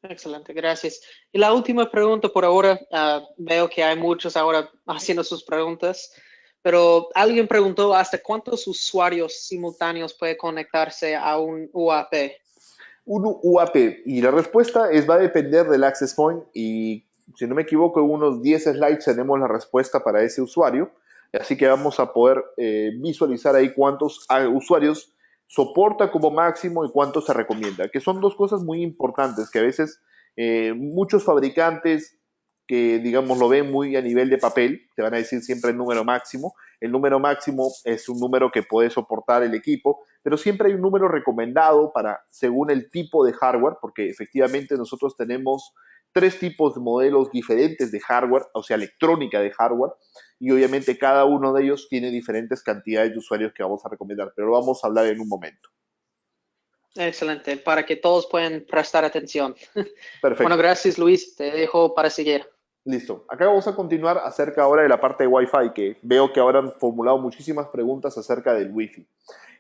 Excelente, gracias. Y la última pregunta por ahora, veo que hay muchos ahora haciendo sus preguntas, pero alguien preguntó hasta cuántos usuarios simultáneos puede conectarse a un UAP. Un UAP, y la respuesta va a depender del access point, y si no me equivoco, en unos 10 slides tenemos la respuesta para ese usuario, así que vamos a poder visualizar ahí cuántos usuarios soporta como máximo y cuántos se recomienda, que son dos cosas muy importantes que a veces muchos fabricantes que digamos lo ven muy a nivel de papel, te van a decir siempre el número máximo. El número máximo es un número que puede soportar el equipo, pero siempre hay un número recomendado para, según el tipo de hardware, porque efectivamente nosotros tenemos 3 tipos de modelos diferentes de hardware, o sea, electrónica de hardware, y obviamente cada uno de ellos tiene diferentes cantidades de usuarios que vamos a recomendar, pero lo vamos a hablar en un momento. Excelente, para que todos puedan prestar atención. Bueno, Perfecto. gracias Luis, te dejo para seguir. Listo. Acá vamos a continuar acerca ahora de la parte de Wi-Fi, que veo que ahora han formulado muchísimas preguntas acerca del Wi-Fi.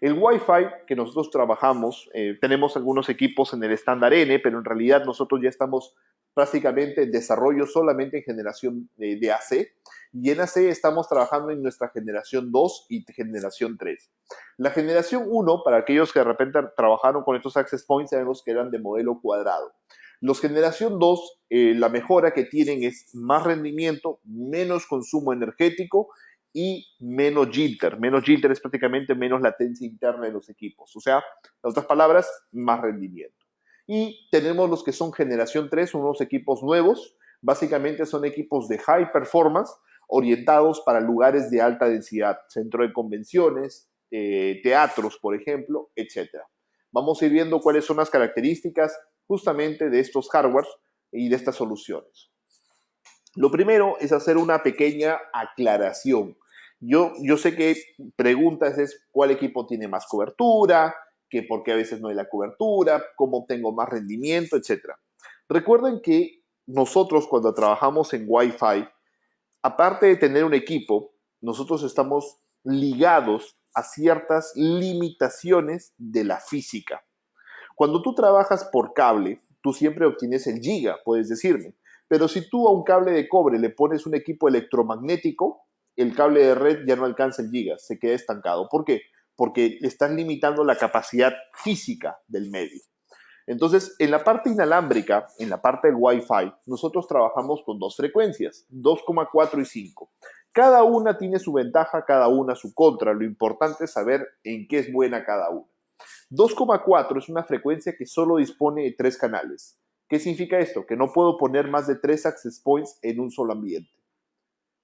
El Wi-Fi que nosotros trabajamos, tenemos algunos equipos en el estándar N, pero en realidad nosotros ya estamos prácticamente en desarrollo solamente en generación de AC, y en AC estamos trabajando en nuestra generación 2 y generación 3. La generación 1, para aquellos que de repente trabajaron con estos access points, sabemos que eran de modelo cuadrado. Los generación 2, la mejora que tienen es más rendimiento, menos consumo energético y menos jitter. Menos jitter es prácticamente menos latencia interna de los equipos. O sea, en otras palabras, más rendimiento. Y tenemos los que son generación 3, unos equipos nuevos. Básicamente son equipos de high performance orientados para lugares de alta densidad, centro de convenciones, teatros, por ejemplo, etc. Vamos a ir viendo cuáles son las características justamente de estos hardwares y de estas soluciones. Lo primero es hacer una pequeña aclaración. Yo sé que preguntas es cuál equipo tiene más cobertura, que por qué a veces no hay la cobertura, cómo obtengo más rendimiento, etc. Recuerden que nosotros cuando trabajamos en Wi-Fi, aparte de tener un equipo, nosotros estamos ligados a ciertas limitaciones de la física. Cuando tú trabajas por cable, tú siempre obtienes el giga, puedes decirme. Pero si tú a un cable de cobre le pones un equipo electromagnético, el cable de red ya no alcanza el giga, se queda estancado. ¿Por qué? Porque le estás limitando la capacidad física del medio. Entonces, en la parte inalámbrica, en la parte del Wi-Fi, nosotros trabajamos con dos frecuencias, 2,4 y 5. Cada una tiene su ventaja, cada una su contra. Lo importante es saber en qué es buena cada una. 2,4 es una frecuencia que solo dispone de 3 canales. ¿Qué significa esto? Que no puedo poner más de 3 access points en un solo ambiente.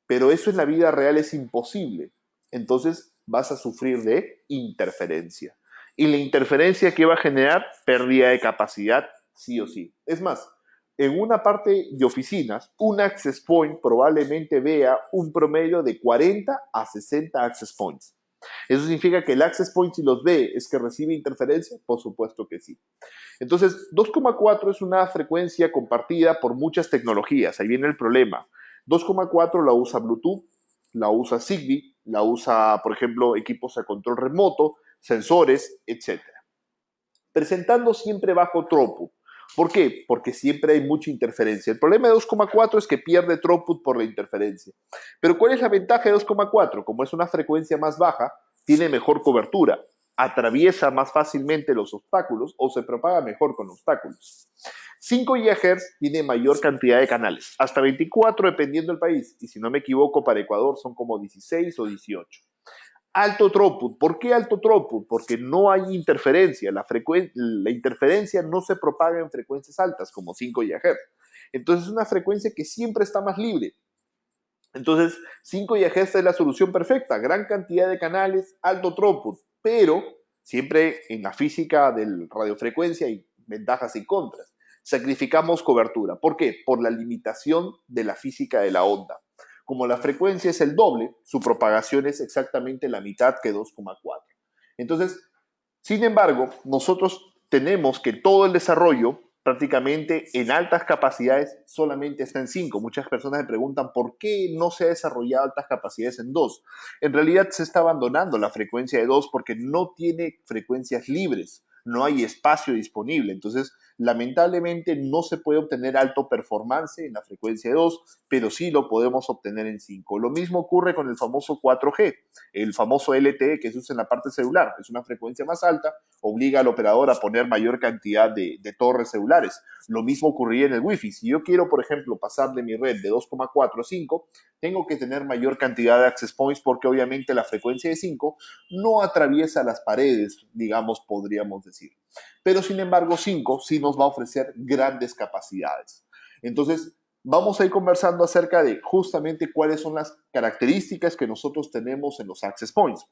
Pero eso en la vida real es imposible. Entonces vas a sufrir de interferencia. Y la interferencia que va a generar pérdida de capacidad, sí o sí. Es más, en una parte de oficinas, un access point probablemente vea un promedio de 40 a 60 access points. ¿Eso significa que el access point, si los ve, es que recibe interferencia? Por supuesto que sí. Entonces, 2,4 es una frecuencia compartida por muchas tecnologías. Ahí viene el problema. 2,4 la usa Bluetooth, la usa Zigbee, la usa, por ejemplo, equipos a control remoto, sensores, etcétera. Presentando siempre bajo throughput. ¿Por qué? Porque siempre hay mucha interferencia. El problema de 2,4 es que pierde throughput por la interferencia. Pero ¿cuál es la ventaja de 2,4? Como es una frecuencia más baja, tiene mejor cobertura, atraviesa más fácilmente los obstáculos o se propaga mejor con obstáculos. 5 GHz tiene mayor cantidad de canales, hasta 24 dependiendo del país, y si no me equivoco para Ecuador son como 16 o 18. Alto throughput. ¿Por qué alto throughput? Porque no hay interferencia. La interferencia no se propaga en frecuencias altas, como 5 GHz. Entonces es una frecuencia que siempre está más libre. Entonces 5 GHz es la solución perfecta. Gran cantidad de canales, alto throughput. Pero siempre en la física de radiofrecuencia hay ventajas y contras. Sacrificamos cobertura. ¿Por qué? Por la limitación de la física de la onda. Como la frecuencia es el doble, su propagación es exactamente la mitad que 2,4. Entonces, sin embargo, nosotros tenemos que todo el desarrollo prácticamente en altas capacidades solamente está en 5. Muchas personas me preguntan por qué no se ha desarrollado altas capacidades en 2. En realidad se está abandonando la frecuencia de 2 porque no tiene frecuencias libres, no hay espacio disponible. Entonces, lamentablemente no se puede obtener alto performance en la frecuencia de 2, pero sí lo podemos obtener en 5. Lo mismo ocurre con el famoso 4G, el famoso LTE que se usa en la parte celular. Es una frecuencia más alta, obliga al operador a poner mayor cantidad de torres celulares. Lo mismo ocurría en el Wi-Fi. Si yo quiero, por ejemplo, pasar de mi red de 2,4 a 5, tengo que tener mayor cantidad de access points porque obviamente la frecuencia de 5 no atraviesa las paredes, digamos, podríamos decir. Pero sin embargo, 5 sí nos va a ofrecer grandes capacidades. Entonces, vamos a ir conversando acerca de justamente cuáles son las características que nosotros tenemos en los access points.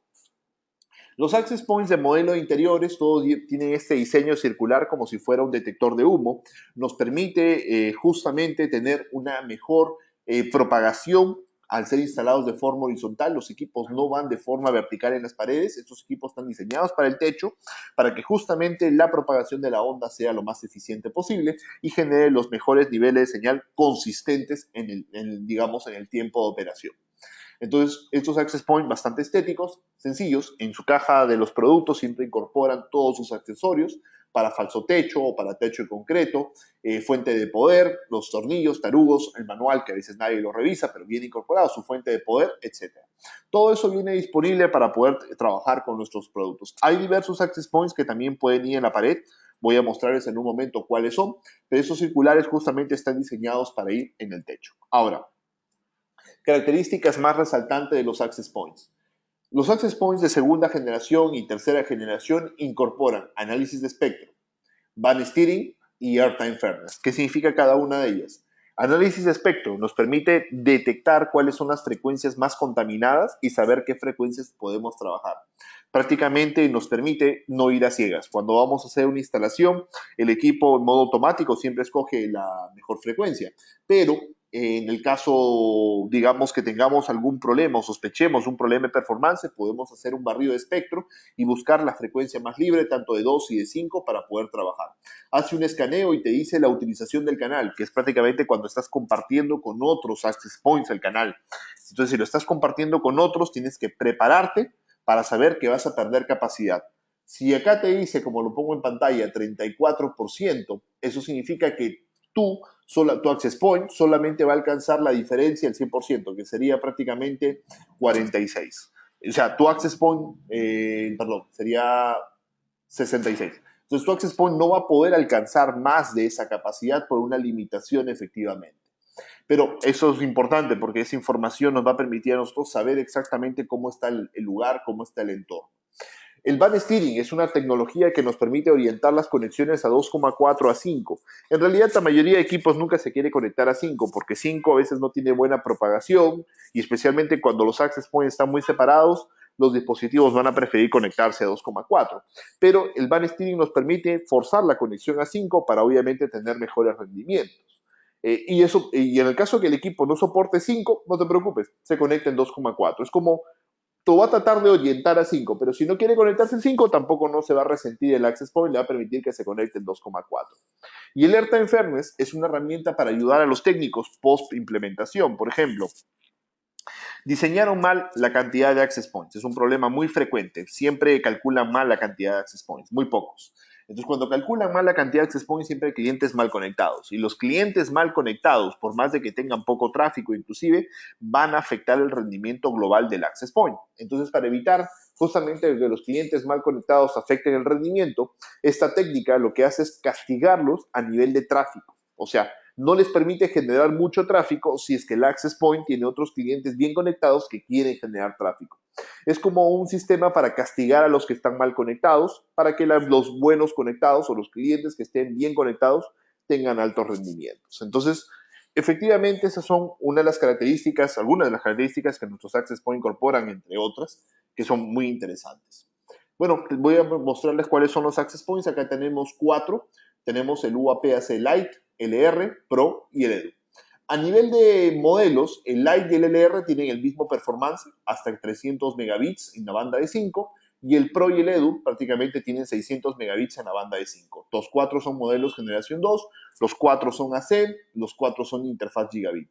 Los access points de modelo de interiores, todos tienen este diseño circular como si fuera un detector de humo. Nos permite justamente tener una mejor propagación al ser instalados de forma horizontal. Los equipos no van de forma vertical en las paredes. Estos equipos están diseñados para el techo, para que justamente la propagación de la onda sea lo más eficiente posible y genere los mejores niveles de señal consistentes digamos, en el tiempo de operación. Entonces, estos access points bastante estéticos, sencillos, en su caja de los productos siempre incorporan todos sus accesorios para falso techo o para techo en concreto, fuente de poder, los tornillos, tarugos, el manual que a veces nadie lo revisa, pero viene incorporado, su fuente de poder, etc. Todo eso viene disponible para poder trabajar con nuestros productos. Hay diversos access points que también pueden ir en la pared. Voy a mostrarles en un momento cuáles son, pero esos circulares justamente están diseñados para ir en el techo. Ahora, características más resaltantes de los access points. Los access points de segunda generación y tercera generación incorporan análisis de espectro, band steering y airtime fairness. ¿Qué significa cada una de ellas? Análisis de espectro nos permite detectar cuáles son las frecuencias más contaminadas y saber qué frecuencias podemos trabajar. Prácticamente nos permite no ir a ciegas. Cuando vamos a hacer una instalación, el equipo en modo automático siempre escoge la mejor frecuencia, pero en el caso, digamos, que tengamos algún problema o sospechemos un problema de performance, podemos hacer un barrido de espectro y buscar la frecuencia más libre, tanto de 2 y de 5, para poder trabajar. Hace un escaneo y te dice la utilización del canal, que es prácticamente cuando estás compartiendo con otros access points el canal. Entonces, si lo estás compartiendo con otros, tienes que prepararte para saber que vas a perder capacidad. Si acá te dice, como lo pongo en pantalla, 34%, eso significa que tu access point solamente va a alcanzar la diferencia del 100%, que sería prácticamente 46. O sea, tu access point, sería 66. Entonces, tu access point no va a poder alcanzar más de esa capacidad por una limitación efectivamente. Pero eso es importante porque esa información nos va a permitir a nosotros saber exactamente cómo está el lugar, cómo está el entorno. El band steering es una tecnología que nos permite orientar las conexiones a 2,4 a 5. En realidad, la mayoría de equipos nunca se quiere conectar a 5 porque 5 a veces no tiene buena propagación y especialmente cuando los access points están muy separados, los dispositivos van a preferir conectarse a 2,4. Pero el band steering nos permite forzar la conexión a 5 para obviamente tener mejores rendimientos. Y en el caso que el equipo no soporte 5, no te preocupes, se conecta en 2,4. Es como, tú va a tratar de orientar a 5, pero si no quiere conectarse en 5, tampoco no se va a resentir el access point, le va a permitir que se conecte en 2,4. Y el Airtime Fairness es una herramienta para ayudar a los técnicos post implementación. Por ejemplo, diseñaron mal la cantidad de access points. Es un problema muy frecuente. Siempre calculan mal la cantidad de access points, muy pocos. Entonces, cuando calculan mal la cantidad de access points, siempre hay clientes mal conectados. Y los clientes mal conectados, por más de que tengan poco tráfico inclusive, van a afectar el rendimiento global del access point. Entonces, para evitar justamente que los clientes mal conectados afecten el rendimiento, esta técnica lo que hace es castigarlos a nivel de tráfico. O sea, no les permite generar mucho tráfico si es que el access point tiene otros clientes bien conectados que quieren generar tráfico. Es como un sistema para castigar a los que están mal conectados, para que los buenos conectados o los clientes que estén bien conectados tengan altos rendimientos. Entonces, efectivamente, esas son una de las características, algunas de las características que nuestros access point incorporan, entre otras, que son muy interesantes. Bueno, voy a mostrarles cuáles son los access points. Acá tenemos 4. Tenemos el UAP-AC Lite, LR, Pro y el EDU. A nivel de modelos, el Lite y el LR tienen el mismo performance, hasta 300 megabits en la banda de 5, y el Pro y el EDU prácticamente tienen 600 megabits en la banda de 5. Los 4 son modelos generación 2, los 4 son ACEL, los 4 son interfaz gigabit.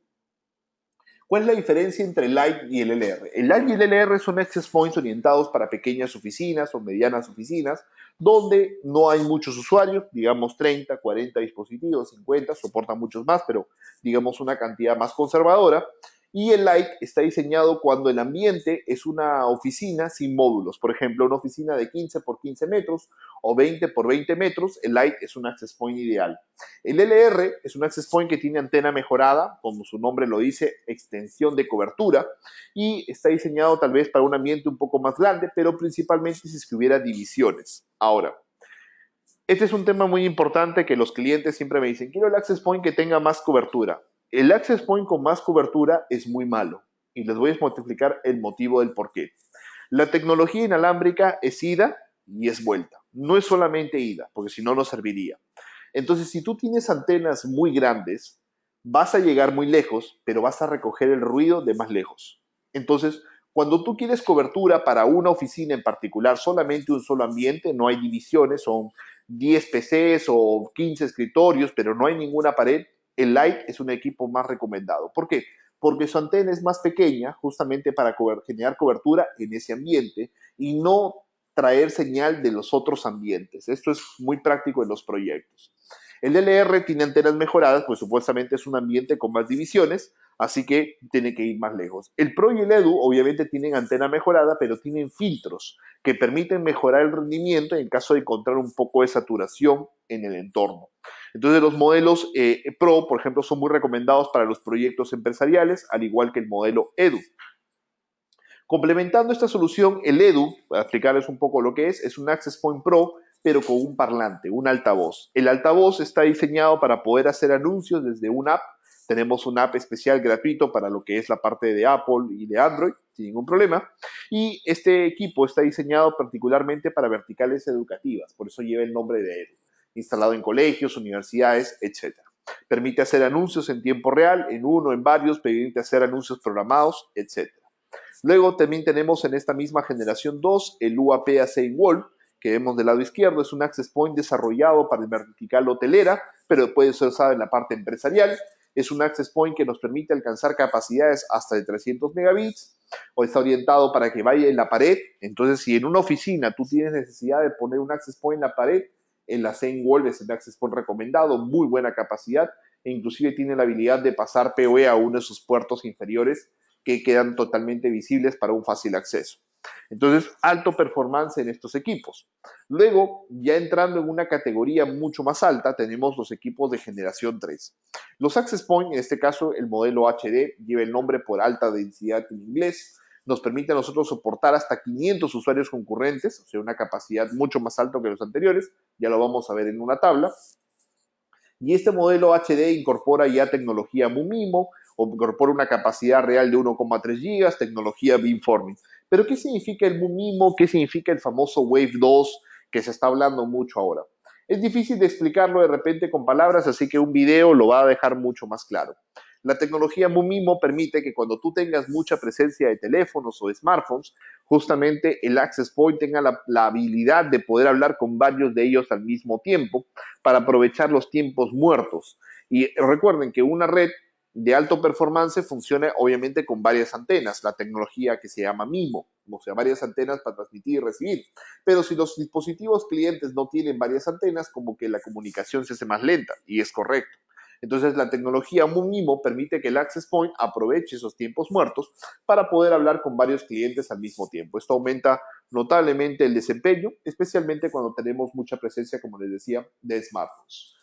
¿Cuál es la diferencia entre el Lite y el LR? El Lite y el LR son access points orientados para pequeñas oficinas o medianas oficinas, donde no hay muchos usuarios, digamos 30, 40 dispositivos, 50, soportan muchos más, pero digamos una cantidad más conservadora. Y el Lite está diseñado cuando el ambiente es una oficina sin módulos. Por ejemplo, una oficina de 15 por 15 metros o 20 por 20 metros, el Lite es un access point ideal. El LR es un access point que tiene antena mejorada, como su nombre lo dice, extensión de cobertura, y está diseñado tal vez para un ambiente un poco más grande, pero principalmente si es que hubiera divisiones. Ahora, este es un tema muy importante que los clientes siempre me dicen, quiero el access point que tenga más cobertura. El access point con más cobertura es muy malo, y les voy a explicar el motivo del por qué. La tecnología inalámbrica es ida y es vuelta. No es solamente ida, porque si no, no serviría. Entonces, si tú tienes antenas muy grandes, vas a llegar muy lejos, pero vas a recoger el ruido de más lejos. Entonces, cuando tú quieres cobertura para una oficina en particular, solamente un solo ambiente, no hay divisiones, son 10 PCs o 15 escritorios, pero no hay ninguna pared, el Lite es un equipo más recomendado. ¿Por qué? Porque su antena es más pequeña, justamente para generar cobertura en ese ambiente y no traer señal de los otros ambientes. Esto es muy práctico en los proyectos. El LR tiene antenas mejoradas, pues supuestamente es un ambiente con más divisiones, así que tiene que ir más lejos. El Pro y el EDU obviamente tienen antena mejorada, pero tienen filtros que permiten mejorar el rendimiento en caso de encontrar un poco de saturación en el entorno. Entonces los modelos Pro, por ejemplo, son muy recomendados para los proyectos empresariales, al igual que el modelo EDU. Complementando esta solución, el EDU, para explicarles un poco lo que es un Access Point Pro, pero con un parlante, un altavoz. El altavoz está diseñado para poder hacer anuncios desde una app. Tenemos una app especial gratuito para lo que es la parte de Apple y de Android, sin ningún problema. Y este equipo está diseñado particularmente para verticales educativas, por eso lleva el nombre de EDU. Instalado en colegios, universidades, etc. Permite hacer anuncios en tiempo real, en uno, en varios, permite hacer anuncios programados, etc. Luego también tenemos en esta misma generación 2 el UAP-AC Wall, que vemos del lado izquierdo, es un access point desarrollado para el vertical hotelera, pero puede ser usado en la parte empresarial. Es un access point que nos permite alcanzar capacidades hasta de 300 megabits, o está orientado para que vaya en la pared. Entonces, si en una oficina tú tienes necesidad de poner un access point en la pared, el AC Wall es el access point recomendado, muy buena capacidad, e inclusive tiene la habilidad de pasar PoE a uno de sus puertos inferiores que quedan totalmente visibles para un fácil acceso. Entonces, alto performance en estos equipos. Luego, ya entrando en una categoría mucho más alta, tenemos los equipos de generación 3. Los Access Point, en este caso el modelo HD, lleva el nombre por alta densidad en inglés, nos permite a nosotros soportar hasta 500 usuarios concurrentes, o sea, una capacidad mucho más alta que los anteriores, ya lo vamos a ver en una tabla. Y este modelo HD incorpora ya tecnología MUMIMO, o incorpora una capacidad real de 1,3 GB, tecnología beamforming. Pero ¿qué significa el MUMIMO? ¿Qué significa el famoso Wave 2 que se está hablando mucho ahora? Es difícil de explicarlo de repente con palabras, así que un video lo va a dejar mucho más claro. La tecnología MIMO permite que cuando tú tengas mucha presencia de teléfonos o de smartphones, justamente el access point tenga la habilidad de poder hablar con varios de ellos al mismo tiempo para aprovechar los tiempos muertos. Y recuerden que una red de alto performance funciona obviamente con varias antenas, la tecnología que se llama MIMO, o sea, varias antenas para transmitir y recibir. Pero si los dispositivos clientes no tienen varias antenas, como que la comunicación se hace más lenta, y es correcto. Entonces, la tecnología MIMO permite que el Access Point aproveche esos tiempos muertos para poder hablar con varios clientes al mismo tiempo. Esto aumenta notablemente el desempeño, especialmente cuando tenemos mucha presencia, como les decía, de smartphones.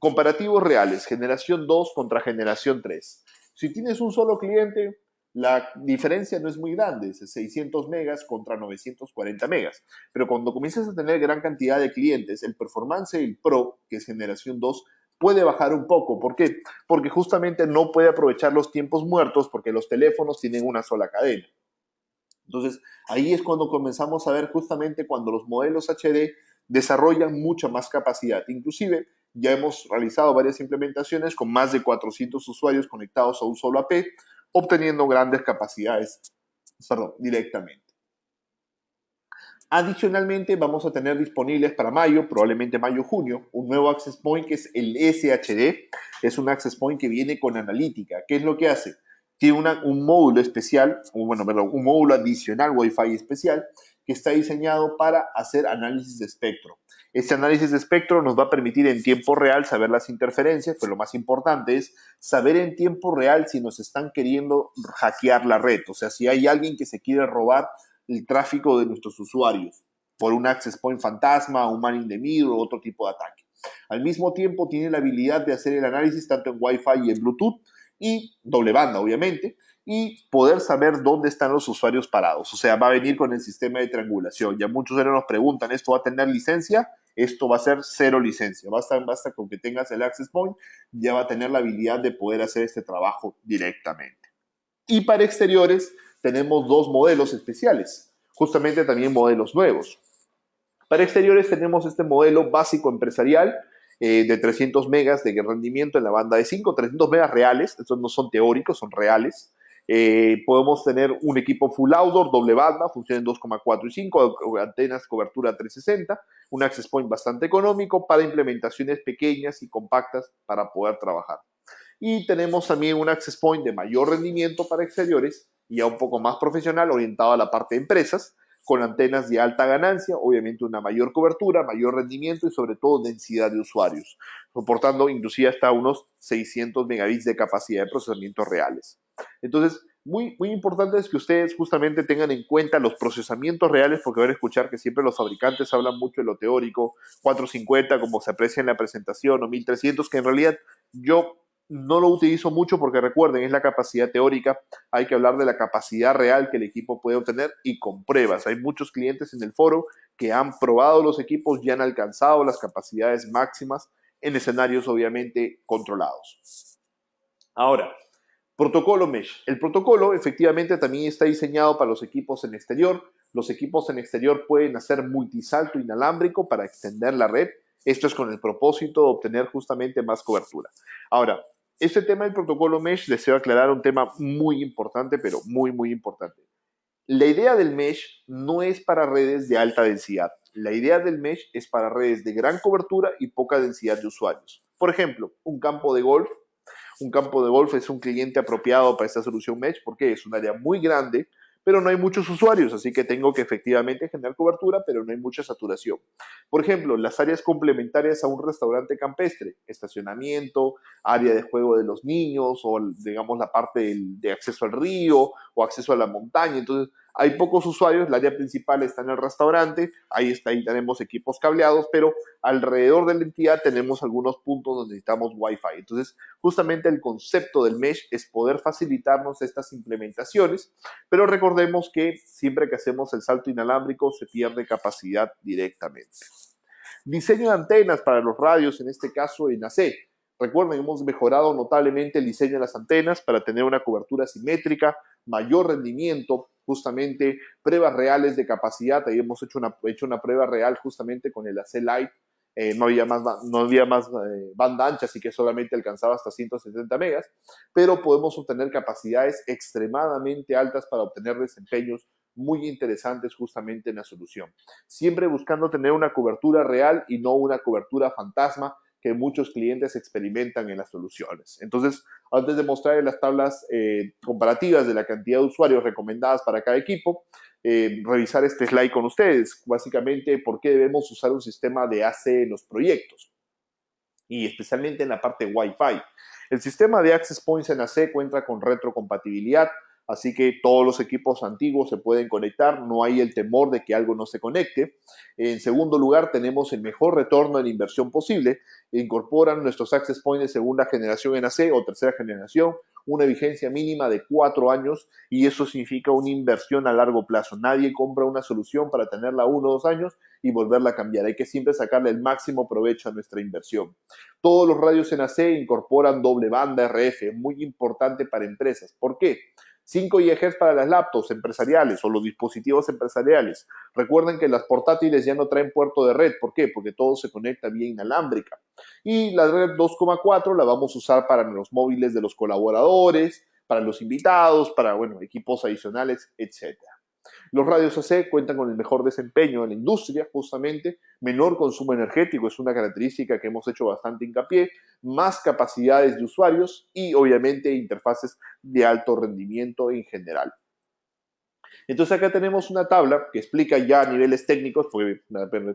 Comparativos reales, generación 2 contra generación 3. Si tienes un solo cliente, la diferencia no es muy grande, es 600 megas contra 940 megas. Pero cuando comienzas a tener gran cantidad de clientes, el Performance y el Pro, que es generación 2, puede bajar un poco. ¿Por qué? Porque justamente no puede aprovechar los tiempos muertos porque los teléfonos tienen una sola cadena. Entonces, ahí es cuando comenzamos a ver justamente cuando los modelos HD desarrollan mucha más capacidad. Inclusive, ya hemos realizado varias implementaciones con más de 400 usuarios conectados a un solo AP, obteniendo grandes capacidades, directamente. Adicionalmente, vamos a tener disponibles para mayo, probablemente mayo-junio, un nuevo Access Point que es el SHD. Es un Access Point que viene con analítica. ¿Qué es lo que hace? Tiene un módulo especial, un módulo adicional Wi-Fi especial que está diseñado para hacer análisis de espectro. Este análisis de espectro nos va a permitir en tiempo real saber las interferencias, pero lo más importante es saber en tiempo real si nos están queriendo hackear la red, o sea, si hay alguien que se quiere robar el tráfico de nuestros usuarios por un access point fantasma, un man in the middle o otro tipo de ataque. Al mismo tiempo tiene la habilidad de hacer el análisis tanto en Wi-Fi y en Bluetooth y doble banda, obviamente, y poder saber dónde están los usuarios parados. O sea, va a venir con el sistema de triangulación. Ya muchos de nos preguntan, ¿esto va a tener licencia? Esto va a ser cero licencia. Basta con que tengas el access point, ya va a tener la habilidad de poder hacer este trabajo directamente. Y para exteriores tenemos dos modelos especiales, justamente también modelos nuevos. Para exteriores tenemos este modelo básico empresarial de 300 megas de rendimiento en la banda de 5, 300 megas reales, estos no son teóricos, son reales. Podemos tener un equipo full outdoor, doble banda, funciona en 2,4 y 5, antenas, cobertura 360, un access point bastante económico para implementaciones pequeñas y compactas para poder trabajar. Y tenemos también un access point de mayor rendimiento para exteriores y ya un poco más profesional, orientado a la parte de empresas, con antenas de alta ganancia, obviamente una mayor cobertura, mayor rendimiento y sobre todo densidad de usuarios, soportando inclusive hasta unos 600 megabits de capacidad de procesamiento reales. Entonces, muy importante es que ustedes justamente tengan en cuenta los procesamientos reales, porque van a escuchar que siempre los fabricantes hablan mucho de lo teórico, 450 como se aprecia en la presentación, o 1300, que en realidad yo no lo utilizo mucho porque recuerden, es la capacidad teórica, hay que hablar de la capacidad real que el equipo puede obtener y con pruebas. Hay muchos clientes en el foro que han probado los equipos y han alcanzado las capacidades máximas en escenarios obviamente controlados. Ahora, protocolo Mesh. El protocolo efectivamente también está diseñado para los equipos en exterior. Los equipos en exterior pueden hacer multisalto inalámbrico para extender la red. Esto es con el propósito de obtener justamente más cobertura. Ahora, este tema del protocolo Mesh, deseo aclarar un tema muy importante, pero muy importante. La idea del Mesh no es para redes de alta densidad. La idea del Mesh es para redes de gran cobertura y poca densidad de usuarios. Por ejemplo, un campo de golf. Un campo de golf es un cliente apropiado para esta solución Mesh porque es un área muy grande, pero no hay muchos usuarios, así que tengo que efectivamente generar cobertura, pero no hay mucha saturación. Por ejemplo, las áreas complementarias a un restaurante campestre, estacionamiento, área de juego de los niños o digamos la parte de acceso al río o acceso a la montaña. Entonces, hay pocos usuarios, el área principal está en el restaurante, ahí tenemos equipos cableados, pero alrededor de la entidad tenemos algunos puntos donde necesitamos Wi-Fi. Entonces, justamente el concepto del mesh es poder facilitarnos estas implementaciones, pero recordemos que siempre que hacemos el salto inalámbrico se pierde capacidad directamente. Diseño de antenas para los radios, en este caso en AC. Recuerden, hemos mejorado notablemente el diseño de las antenas para tener una cobertura simétrica, mayor rendimiento, justamente pruebas reales de capacidad. Ahí hemos hecho una prueba real justamente con el AC Lite no había más banda ancha, así que solamente alcanzaba hasta 170 megas, pero podemos obtener capacidades extremadamente altas para obtener desempeños muy interesantes justamente en la solución. Siempre buscando tener una cobertura real y no una cobertura fantasma que muchos clientes experimentan en las soluciones. Entonces, antes de mostrar las tablas comparativas de la cantidad de usuarios recomendadas para cada equipo, revisar este slide con ustedes. Básicamente, por qué debemos usar un sistema de AC en los proyectos y especialmente en la parte Wi-Fi. El sistema de Access Points en AC cuenta con retrocompatibilidad, así que todos los equipos antiguos se pueden conectar, no hay el temor de que algo no se conecte. En segundo lugar, tenemos el mejor retorno de la inversión posible. Incorporan nuestros Access Points de segunda generación en AC o tercera generación, una vigencia mínima de 4 años y eso significa una inversión a largo plazo. Nadie compra una solución para tenerla 1 o 2 años y volverla a cambiar. Hay que siempre sacarle el máximo provecho a nuestra inversión. Todos los radios en AC incorporan doble banda RF, muy importante para empresas. ¿Por qué? 5 GHz para las laptops empresariales o los dispositivos empresariales. Recuerden que las portátiles ya no traen puerto de red. ¿Por qué? Porque todo se conecta vía inalámbrica. Y la red 2,4 la vamos a usar para los móviles de los colaboradores, para los invitados, para equipos adicionales, etcétera. Los radios AC cuentan con el mejor desempeño en la industria, justamente, menor consumo energético, es una característica que hemos hecho bastante hincapié, más capacidades de usuarios y obviamente interfaces de alto rendimiento en general. Entonces acá tenemos una tabla que explica ya a niveles técnicos, porque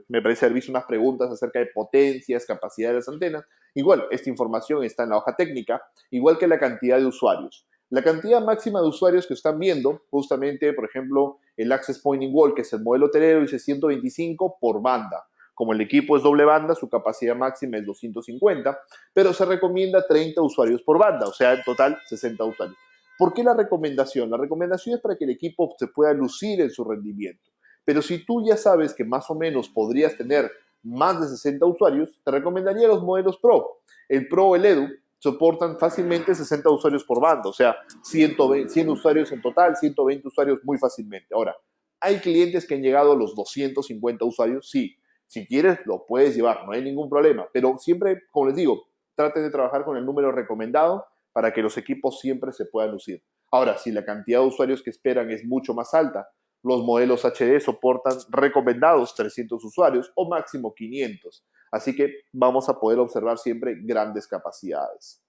me parece haber visto unas preguntas acerca de potencias, capacidad de las antenas. Igual, esta información está en la hoja técnica, igual que la cantidad de usuarios. La cantidad máxima de usuarios que están viendo, justamente, por ejemplo, el Access Point in Wall, que es el modelo hotelero, dice 125 por banda. Como el equipo es doble banda, su capacidad máxima es 250, pero se recomienda 30 usuarios por banda, o sea, en total 60 usuarios. ¿Por qué la recomendación? La recomendación es para que el equipo se pueda lucir en su rendimiento. Pero si tú ya sabes que más o menos podrías tener más de 60 usuarios, te recomendaría los modelos Pro. El Pro o el Edu soportan fácilmente 60 usuarios por banda, o sea, 100 usuarios en total, 120 usuarios muy fácilmente. Ahora, ¿hay clientes que han llegado a los 250 usuarios? Sí. Si quieres, lo puedes llevar, no hay ningún problema. Pero siempre, como les digo, traten de trabajar con el número recomendado para que los equipos siempre se puedan lucir. Ahora, si la cantidad de usuarios que esperan es mucho más alta, los modelos HD soportan recomendados 300 usuarios o máximo 500. Así que vamos a poder observar siempre grandes capacidades.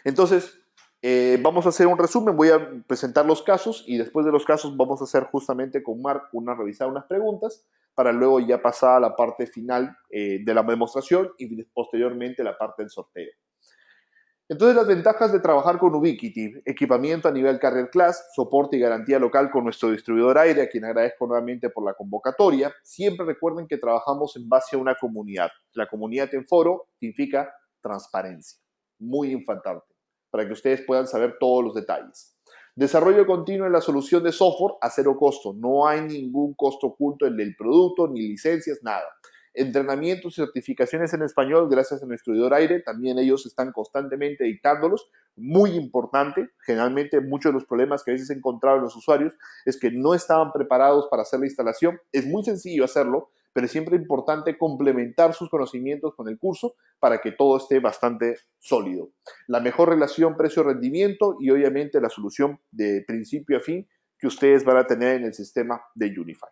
Entonces, vamos a hacer un resumen, voy a presentar los casos y después de los casos vamos a hacer justamente con Mark revisar unas preguntas para luego ya pasar a la parte final de la demostración y posteriormente la parte del sorteo. Entonces, las ventajas de trabajar con Ubiquiti: equipamiento a nivel Carrier Class, soporte y garantía local con nuestro distribuidor aire, a quien agradezco nuevamente por la convocatoria. Siempre recuerden que trabajamos en base a una comunidad. La comunidad en foro significa transparencia, muy importante, para que ustedes puedan saber todos los detalles. Desarrollo continuo en la solución de software a cero costo. No hay ningún costo oculto en el producto, ni licencias, nada. Entrenamientos y certificaciones en español gracias a nuestro distribuidor aire, también ellos están constantemente dictándolos, muy importante. Generalmente muchos de los problemas que a veces he encontrado en los usuarios es que no estaban preparados para hacer la instalación. Es muy sencillo hacerlo, pero es siempre importante complementar sus conocimientos con el curso para que todo esté bastante sólido. La mejor relación precio-rendimiento y obviamente la solución de principio a fin que ustedes van a tener en el sistema de Unify.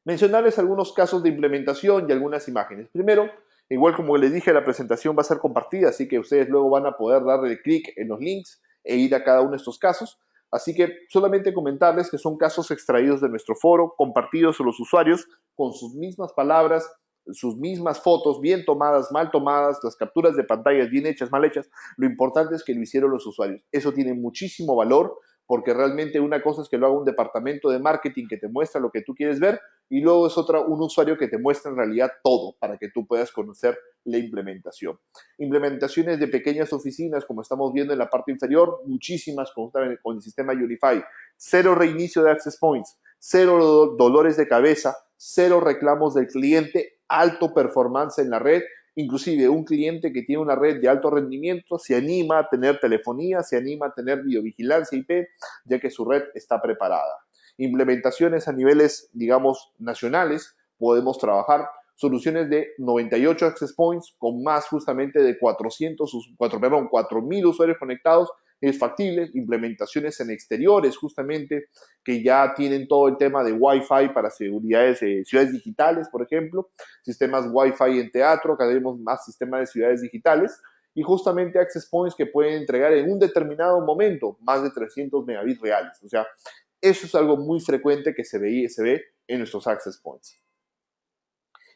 Mencionarles algunos casos de implementación y algunas imágenes. Primero, igual como les dije, la presentación va a ser compartida, así que ustedes luego van a poder darle clic en los links e ir a cada uno de estos casos. Así que solamente comentarles que son casos extraídos de nuestro foro, compartidos a los usuarios con sus mismas palabras, sus mismas fotos, bien tomadas, mal tomadas, las capturas de pantallas bien hechas, mal hechas. Lo importante es que lo hicieron los usuarios. Eso tiene muchísimo valor, porque realmente una cosa es que lo haga un departamento de marketing que te muestra lo que tú quieres ver y luego es un usuario que te muestra en realidad todo para que tú puedas conocer la implementación. Implementaciones de pequeñas oficinas, como estamos viendo en la parte inferior, muchísimas con el sistema Unify. Cero reinicio de access points, cero dolores de cabeza, cero reclamos del cliente, alto performance en la red. Inclusive un cliente que tiene una red de alto rendimiento se anima a tener telefonía, se anima a tener videovigilancia IP, ya que su red está preparada. Implementaciones a niveles, digamos, nacionales, podemos trabajar soluciones de 98 access points con más justamente de 4.000 usuarios conectados es factible, implementaciones en exteriores justamente que ya tienen todo el tema de Wi-Fi para seguridades, ciudades digitales, por ejemplo, sistemas Wi-Fi en teatro, cada vez más sistemas de ciudades digitales y justamente access points que pueden entregar en un determinado momento más de 300 megabits reales. O sea, eso es algo muy frecuente que se ve en nuestros access points.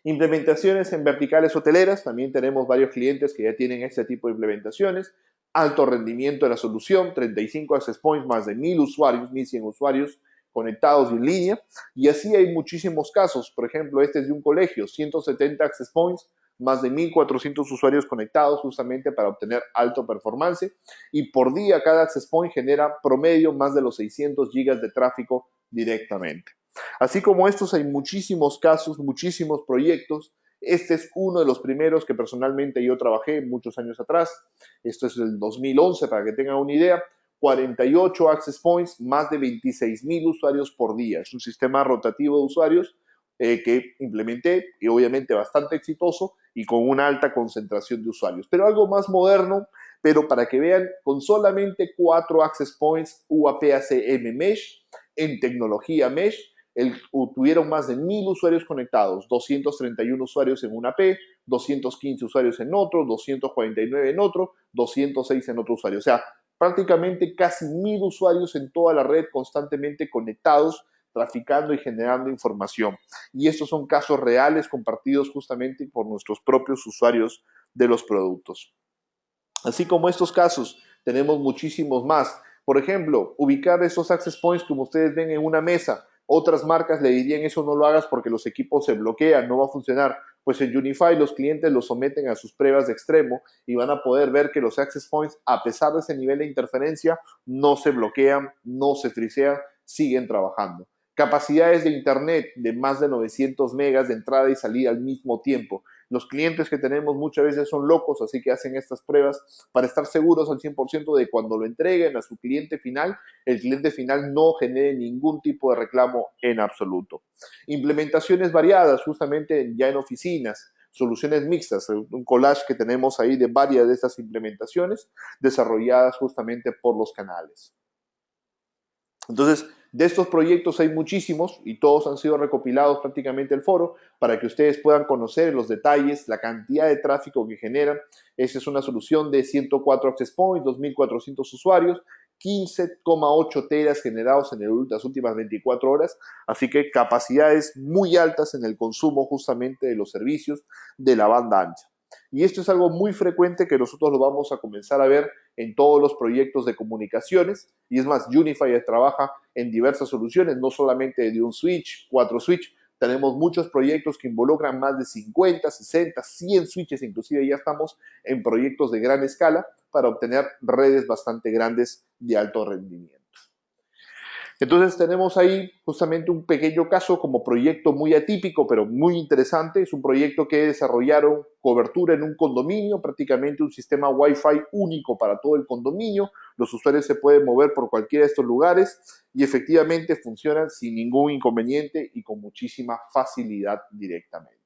Implementaciones en verticales hoteleras, también tenemos varios clientes que ya tienen este tipo de implementaciones. Alto rendimiento de la solución, 35 access points, más de 1.000 usuarios, 1.100 usuarios conectados y en línea. Y así hay muchísimos casos. Por ejemplo, este es de un colegio, 170 access points, más de 1.400 usuarios conectados justamente para obtener alto performance. Y por día cada access point genera promedio más de los 600 gigas de tráfico directamente. Así como estos hay muchísimos casos, muchísimos proyectos. Este es uno de los primeros que personalmente yo trabajé muchos años atrás. Esto es el 2011 para que tengan una idea. 48 access points, más de 26.000 usuarios por día. Es un sistema rotativo de usuarios que implementé y obviamente bastante exitoso y con una alta concentración de usuarios. Pero algo más moderno, pero para que vean, con solamente 4 access points UAP-ACM Mesh en tecnología Mesh, tuvieron más de 1.000 usuarios conectados, 231 usuarios en una P, 215 usuarios en otro, 249 en otro, 206 en otro usuario. O sea, prácticamente casi 1.000 usuarios en toda la red constantemente conectados, traficando y generando información. Y estos son casos reales compartidos justamente por nuestros propios usuarios de los productos. Así como estos casos, tenemos muchísimos más. Por ejemplo, ubicar esos access points como ustedes ven en una mesa. Otras marcas le dirían eso no lo hagas porque los equipos se bloquean, no va a funcionar. Pues en Unify los clientes los someten a sus pruebas de extremo y van a poder ver que los access points, a pesar de ese nivel de interferencia, no se bloquean, no se frisean, siguen trabajando. Capacidades de internet de más de 900 megas de entrada y salida al mismo tiempo. Los clientes que tenemos muchas veces son locos, así que hacen estas pruebas para estar seguros al 100% de cuando lo entreguen a su cliente final, el cliente final no genere ningún tipo de reclamo en absoluto. Implementaciones variadas, justamente ya en oficinas, soluciones mixtas, un collage que tenemos ahí de varias de estas implementaciones desarrolladas justamente por los canales. Entonces, de estos proyectos hay muchísimos y todos han sido recopilados prácticamente el foro para que ustedes puedan conocer los detalles, la cantidad de tráfico que generan. Esa es una solución de 104 access points, 2.400 usuarios, 15,8 teras generados en las últimas 24 horas, así que capacidades muy altas en el consumo justamente de los servicios de la banda ancha. Y esto es algo muy frecuente que nosotros lo vamos a comenzar a ver en todos los proyectos de comunicaciones. Y es más, Unify trabaja en diversas soluciones, no solamente de un switch, 4 switch. Tenemos muchos proyectos que involucran más de 50, 60, 100 switches, inclusive ya estamos en proyectos de gran escala para obtener redes bastante grandes de alto rendimiento. Entonces tenemos ahí justamente un pequeño caso como proyecto muy atípico, pero muy interesante. Es un proyecto que desarrollaron cobertura en un condominio, prácticamente un sistema Wi-Fi único para todo el condominio. Los usuarios se pueden mover por cualquiera de estos lugares y efectivamente funcionan sin ningún inconveniente y con muchísima facilidad directamente.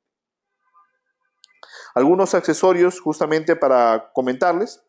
Algunos accesorios justamente para comentarles.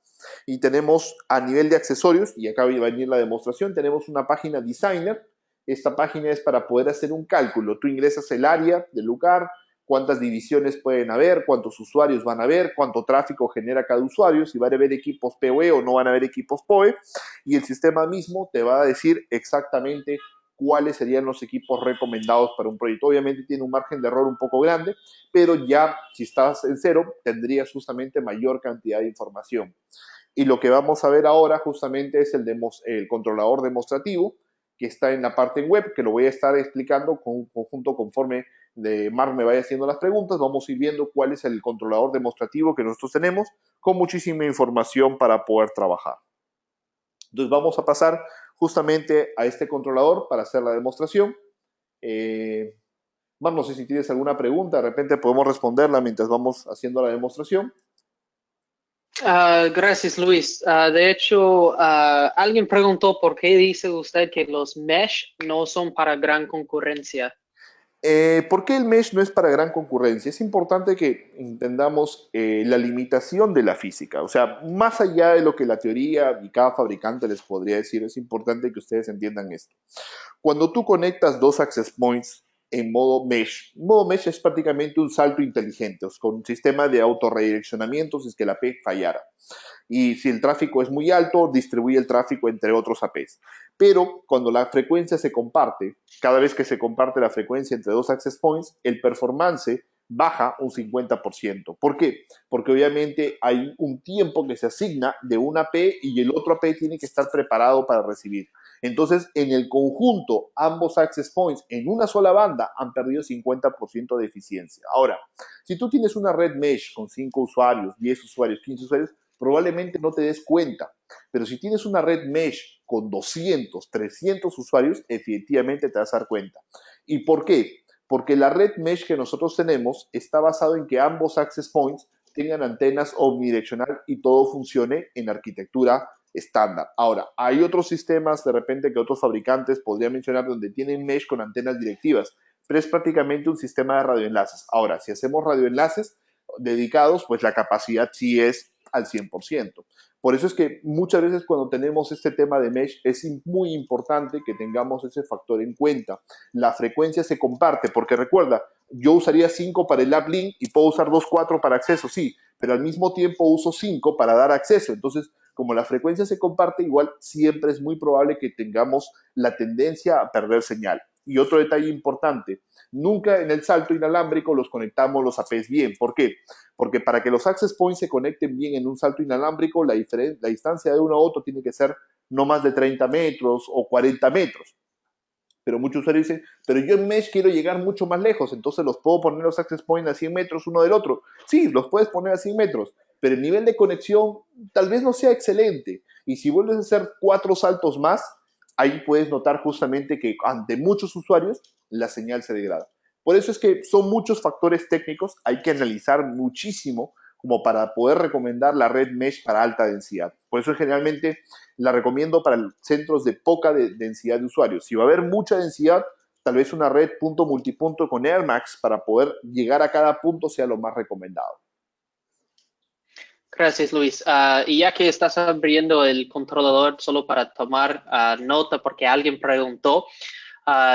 Y tenemos a nivel de accesorios, y acá va a venir la demostración, tenemos una página Designer. Esta página es para poder hacer un cálculo. Tú ingresas el área del lugar, cuántas divisiones pueden haber, cuántos usuarios van a haber, cuánto tráfico genera cada usuario, si van a haber equipos PoE o no van a haber equipos PoE, y el sistema mismo te va a decir exactamente cuáles serían los equipos recomendados para un proyecto. Obviamente tiene un margen de error un poco grande, pero ya si estás en cero, tendrías justamente mayor cantidad de información. Y lo que vamos a ver ahora justamente es el controlador demostrativo que está en la parte en web, que lo voy a estar explicando junto conforme Mark me vaya haciendo las preguntas. Vamos a ir viendo cuál es el controlador demostrativo que nosotros tenemos con muchísima información para poder trabajar. Entonces vamos a pasar justamente a este controlador para hacer la demostración. Mark, no sé si tienes alguna pregunta, de repente podemos responderla mientras vamos haciendo la demostración. Gracias, Luis. De hecho, alguien preguntó por qué dice usted que los mesh no son para gran concurrencia. ¿Por qué el mesh no es para gran concurrencia? Es importante que entendamos la limitación de la física. O sea, más allá de lo que la teoría y cada fabricante les podría decir, es importante que ustedes entiendan esto. Cuando tú conectas dos access points en modo mesh es prácticamente un salto inteligente, con un sistema de autorredireccionamiento si es que la P fallara. Y si el tráfico es muy alto, distribuye el tráfico entre otros APs. Pero cuando la frecuencia se comparte, cada vez que se comparte la frecuencia entre dos access points, el performance baja un 50%. ¿Por qué? Porque obviamente hay un tiempo que se asigna de una AP y el otro AP tiene que estar preparado para recibir. Entonces, en el conjunto, ambos access points en una sola banda han perdido 50% de eficiencia. Ahora, si tú tienes una red mesh con 5 usuarios, 10 usuarios, 15 usuarios, probablemente no te des cuenta. Pero si tienes una red mesh con 200, 300 usuarios, efectivamente te vas a dar cuenta. ¿Y por qué? Porque la red mesh que nosotros tenemos está basado en que ambos access points tengan antenas omnidireccional y todo funcione en arquitectura estándar. Ahora, hay otros sistemas de repente que otros fabricantes podrían mencionar donde tienen mesh con antenas directivas, pero es prácticamente un sistema de radioenlaces. Ahora, si hacemos radioenlaces dedicados, pues la capacidad sí es al 100%. Por eso es que muchas veces cuando tenemos este tema de mesh es muy importante que tengamos ese factor en cuenta. La frecuencia se comparte, porque recuerda, yo usaría 5 para el uplink y puedo usar 2.4 para acceso, sí, pero al mismo tiempo uso 5 para dar acceso. Entonces, como la frecuencia se comparte, igual siempre es muy probable que tengamos la tendencia a perder señal. Y otro detalle importante, nunca en el salto inalámbrico los conectamos los APs bien. ¿Por qué? Porque para que los access points se conecten bien en un salto inalámbrico, la distancia de uno a otro tiene que ser no más de 30 metros o 40 metros. Pero muchos usuarios dicen, pero yo en Mesh quiero llegar mucho más lejos, entonces los puedo poner los access points a 100 metros uno del otro. Sí, los puedes poner a 100 metros, pero el nivel de conexión tal vez no sea excelente. Y si vuelves a hacer 4 saltos más, ahí puedes notar justamente que ante muchos usuarios la señal se degrada. Por eso es que son muchos factores técnicos, hay que analizar muchísimo como para poder recomendar la red mesh para alta densidad. Por eso generalmente la recomiendo para centros de poca densidad de usuarios. Si va a haber mucha densidad, tal vez una red punto multipunto con Air Max para poder llegar a cada punto sea lo más recomendado. Gracias, Luis. Y ya que estás abriendo el controlador, solo para tomar nota, porque alguien preguntó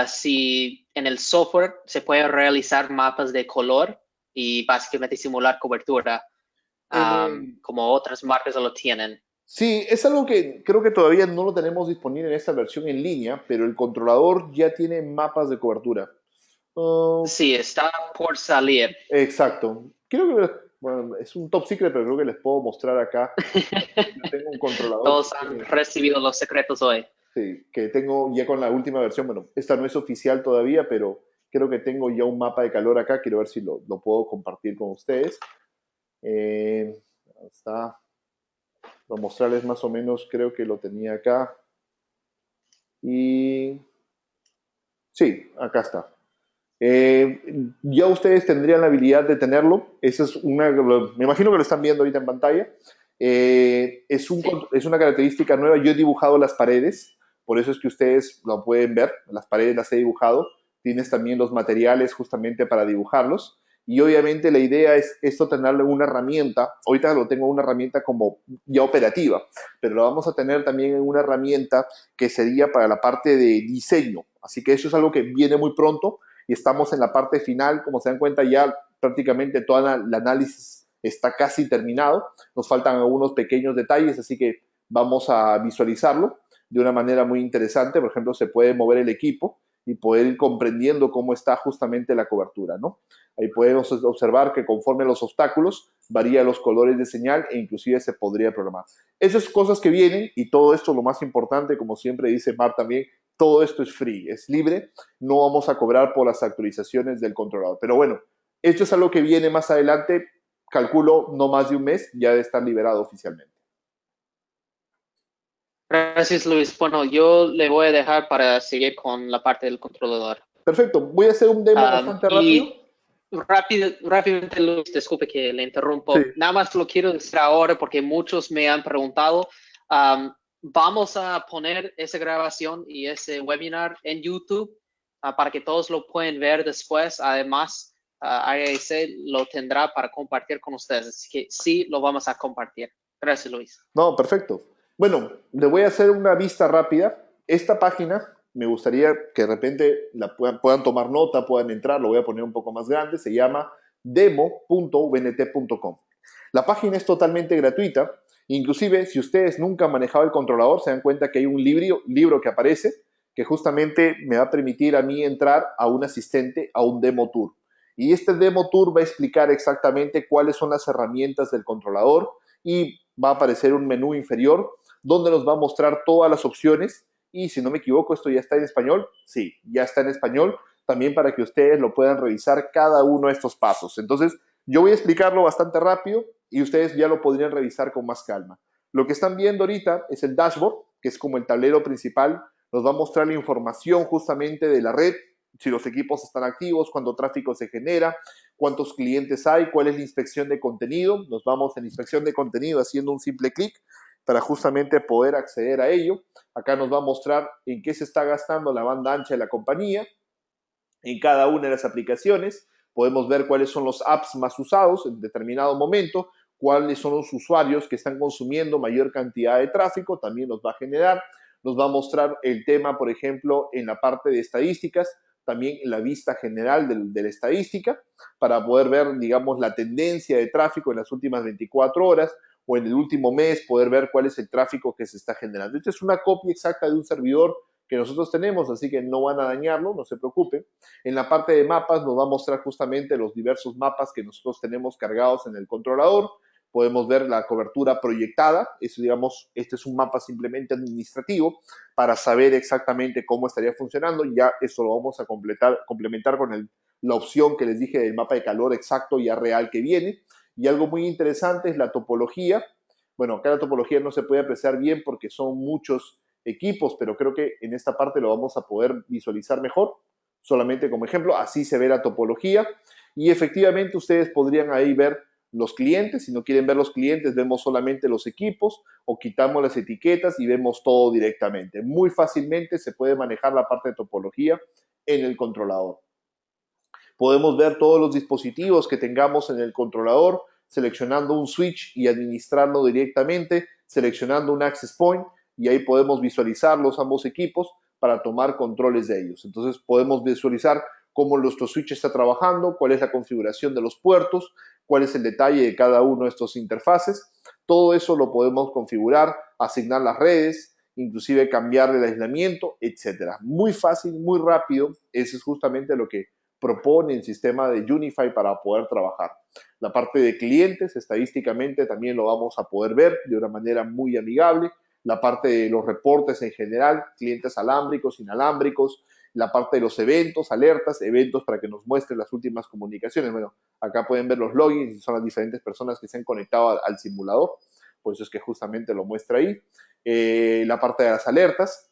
si en el software se puede realizar mapas de color y básicamente simular cobertura, como otras marcas lo tienen. Sí, es algo que creo que todavía no lo tenemos disponible en esta versión en línea, pero el controlador ya tiene mapas de cobertura. Uh, Sí, está por salir. exacto. Creo que bueno, es un top secret, pero creo que les puedo mostrar acá. Yo tengo un controlador Todos han recibido los secretos hoy. sí, que tengo ya con la última versión. Bueno, esta no es oficial todavía, pero creo que tengo ya un mapa de calor acá. Quiero ver si lo puedo compartir con ustedes. Está, para mostrarles más o menos, creo que lo tenía acá. Y sí, acá está. Eh, ya ustedes tendrían la habilidad de tenerlo. Esa es me imagino que lo están viendo ahorita en pantalla. Sí. Es una característica nueva. Yo he dibujado las paredes, por eso es que ustedes lo pueden ver. Las paredes las he dibujado. Tienes también los materiales justamente para dibujarlos. Y obviamente la idea es esto tenerle una herramienta. Ahorita lo tengo una herramienta como ya operativa, pero lo vamos a tener también en una herramienta que sería para la parte de diseño. Así que eso es algo que viene muy pronto y estamos en la parte final. Como se dan cuenta, ya prácticamente todo el análisis está casi terminado. Nos faltan algunos pequeños detalles, así que vamos a visualizarlo de una manera muy interesante. Por ejemplo, se puede mover el equipo y poder ir comprendiendo cómo está justamente la cobertura, ¿no? Ahí podemos observar que conforme a los obstáculos varía los colores de señal e inclusive se podría programar. Esas cosas que vienen y todo esto, lo más importante, como siempre dice Mar también, todo esto es free, es libre, no vamos a cobrar por las actualizaciones del controlador. Pero bueno, esto es algo que viene más adelante, calculo no más de un mes, ya de estar liberado oficialmente. Gracias, Luis. Bueno, yo le voy a dejar para seguir con la parte del controlador. Perfecto, voy a hacer un demo bastante rápido. Y rápidamente, Luis, disculpe que le Sí. interrumpo. Nada más lo quiero decir ahora porque muchos me han preguntado. Vamos a poner esa grabación y ese webinar en YouTube. para que todos lo puedan ver después. Además, IAC lo tendrá para compartir con ustedes. Así que sí, lo vamos a compartir. Gracias, Luis. No, perfecto. Bueno, le voy a hacer una vista rápida. Esta página me gustaría que de repente la puedan tomar nota, puedan entrar, lo voy a poner un poco más grande, se llama demo.vnt.com. La página es totalmente gratuita, inclusive si ustedes nunca han manejado el controlador, se dan cuenta que hay un libro que aparece que justamente me va a permitir a mí entrar a un asistente, a un demo tour. Y este demo tour va a explicar exactamente cuáles son las herramientas del controlador y va a aparecer un menú inferior donde nos va a mostrar todas las opciones y si no me equivoco, esto ya está en español. Sí, ya está en español, también para que ustedes lo puedan revisar cada uno de estos pasos. Entonces, yo voy a explicarlo bastante rápido y ustedes ya lo podrían revisar con más calma. Lo que están viendo ahorita es el dashboard, que es como el tablero principal. Nos va a mostrar la información justamente de la red, si los equipos están activos, cuánto tráfico se genera, cuántos clientes hay, cuál es la inspección de contenido. Nos vamos en inspección de contenido haciendo un simple clic para justamente poder acceder a ello. Acá nos va a mostrar en qué se está gastando la banda ancha de la compañía, en cada una de las aplicaciones. Podemos ver cuáles son los apps más usados en determinado momento, cuáles son los usuarios que están consumiendo mayor cantidad de tráfico, también nos va a generar. Nos va a mostrar el tema, por ejemplo, en la parte de estadísticas, también en la vista general de la estadística, para poder ver, digamos, la tendencia de tráfico en las últimas 24 horas o en el último mes, poder ver cuál es el tráfico que se está generando. Esta es una copia exacta de un servidor que nosotros tenemos, así que no van a dañarlo, no se preocupen. En la parte de mapas nos va a mostrar justamente los diversos mapas que nosotros tenemos cargados en el controlador. Podemos ver la cobertura proyectada, eso, digamos, este es un mapa simplemente administrativo para saber exactamente cómo estaría funcionando. Ya eso lo vamos a complementar con la opción que les dije del mapa de calor exacto ya real que viene. Y algo muy interesante es la topología. Bueno, acá la topología no se puede apreciar bien porque son muchos equipos, pero creo que en esta parte lo vamos a poder visualizar mejor. Solamente como ejemplo, así se ve la topología. Y efectivamente ustedes podrían ahí ver los clientes. Si no quieren ver los clientes, vemos solamente los equipos o quitamos las etiquetas y vemos todo directamente. Muy fácilmente se puede manejar la parte de topología en el controlador. Podemos ver todos los dispositivos que tengamos en el controlador, seleccionando un switch y administrarlo directamente, seleccionando un access point y ahí podemos visualizar los ambos equipos para tomar controles de ellos. Entonces podemos visualizar cómo nuestro switch está trabajando, cuál es la configuración de los puertos, cuál es el detalle de cada uno de estos interfaces. Todo eso lo podemos configurar, asignar las redes, inclusive cambiar el aislamiento, etcétera. Muy fácil, muy rápido. Eso es justamente lo que propone el sistema de Unify para poder trabajar. La parte de clientes, estadísticamente, también lo vamos a poder ver de una manera muy amigable. La parte de los reportes en general, clientes alámbricos, inalámbricos, la parte de los eventos, alertas, eventos para que nos muestren las últimas comunicaciones. Bueno, acá pueden ver los logins y son las diferentes personas que se han conectado al simulador, por eso es que justamente lo muestra ahí. La parte de las alertas,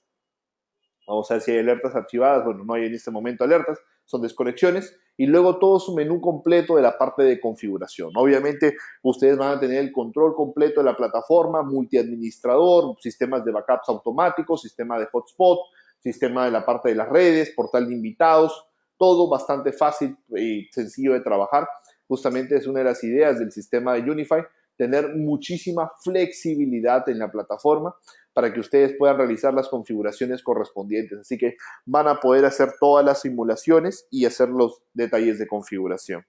vamos a ver si hay alertas archivadas. Bueno, no hay en este momento alertas, son desconexiones. Y luego todo su menú completo de la parte de configuración. Obviamente, ustedes van a tener el control completo de la plataforma, multiadministrador, sistemas de backups automáticos, sistema de hotspot, sistema de la parte de las redes, portal de invitados, todo bastante fácil y sencillo de trabajar. Justamente es una de las ideas del sistema de Unify, tener muchísima flexibilidad en la plataforma para que ustedes puedan realizar las configuraciones correspondientes. Así que van a poder hacer todas las simulaciones y hacer los detalles de configuración.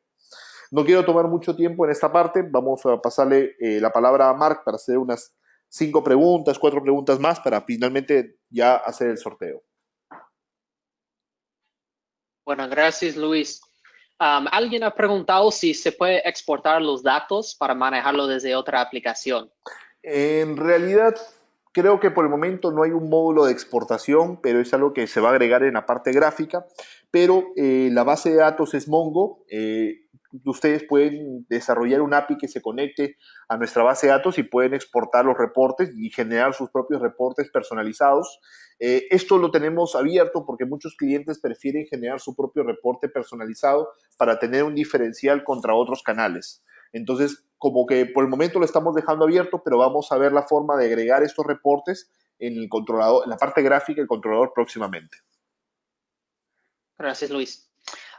No quiero tomar mucho tiempo en esta parte. Vamos a pasarle la palabra a Mark para hacer unas 5 preguntas, 4 preguntas más para finalmente ya hacer el sorteo. Bueno, gracias, Luis. Alguien ha preguntado si se puede exportar los datos para manejarlo desde otra aplicación. En realidad, creo que por el momento no hay un módulo de exportación, pero es algo que se va a agregar en la parte gráfica. Pero la base de datos es Mongo. Ustedes pueden desarrollar un API que se conecte a nuestra base de datos y pueden exportar los reportes y generar sus propios reportes personalizados. Esto lo tenemos abierto porque muchos clientes prefieren generar su propio reporte personalizado para tener un diferencial contra otros canales. Entonces, como que por el momento lo estamos dejando abierto, pero vamos a ver la forma de agregar estos reportes en el controlador, en la parte gráfica del controlador próximamente. Gracias, Luis.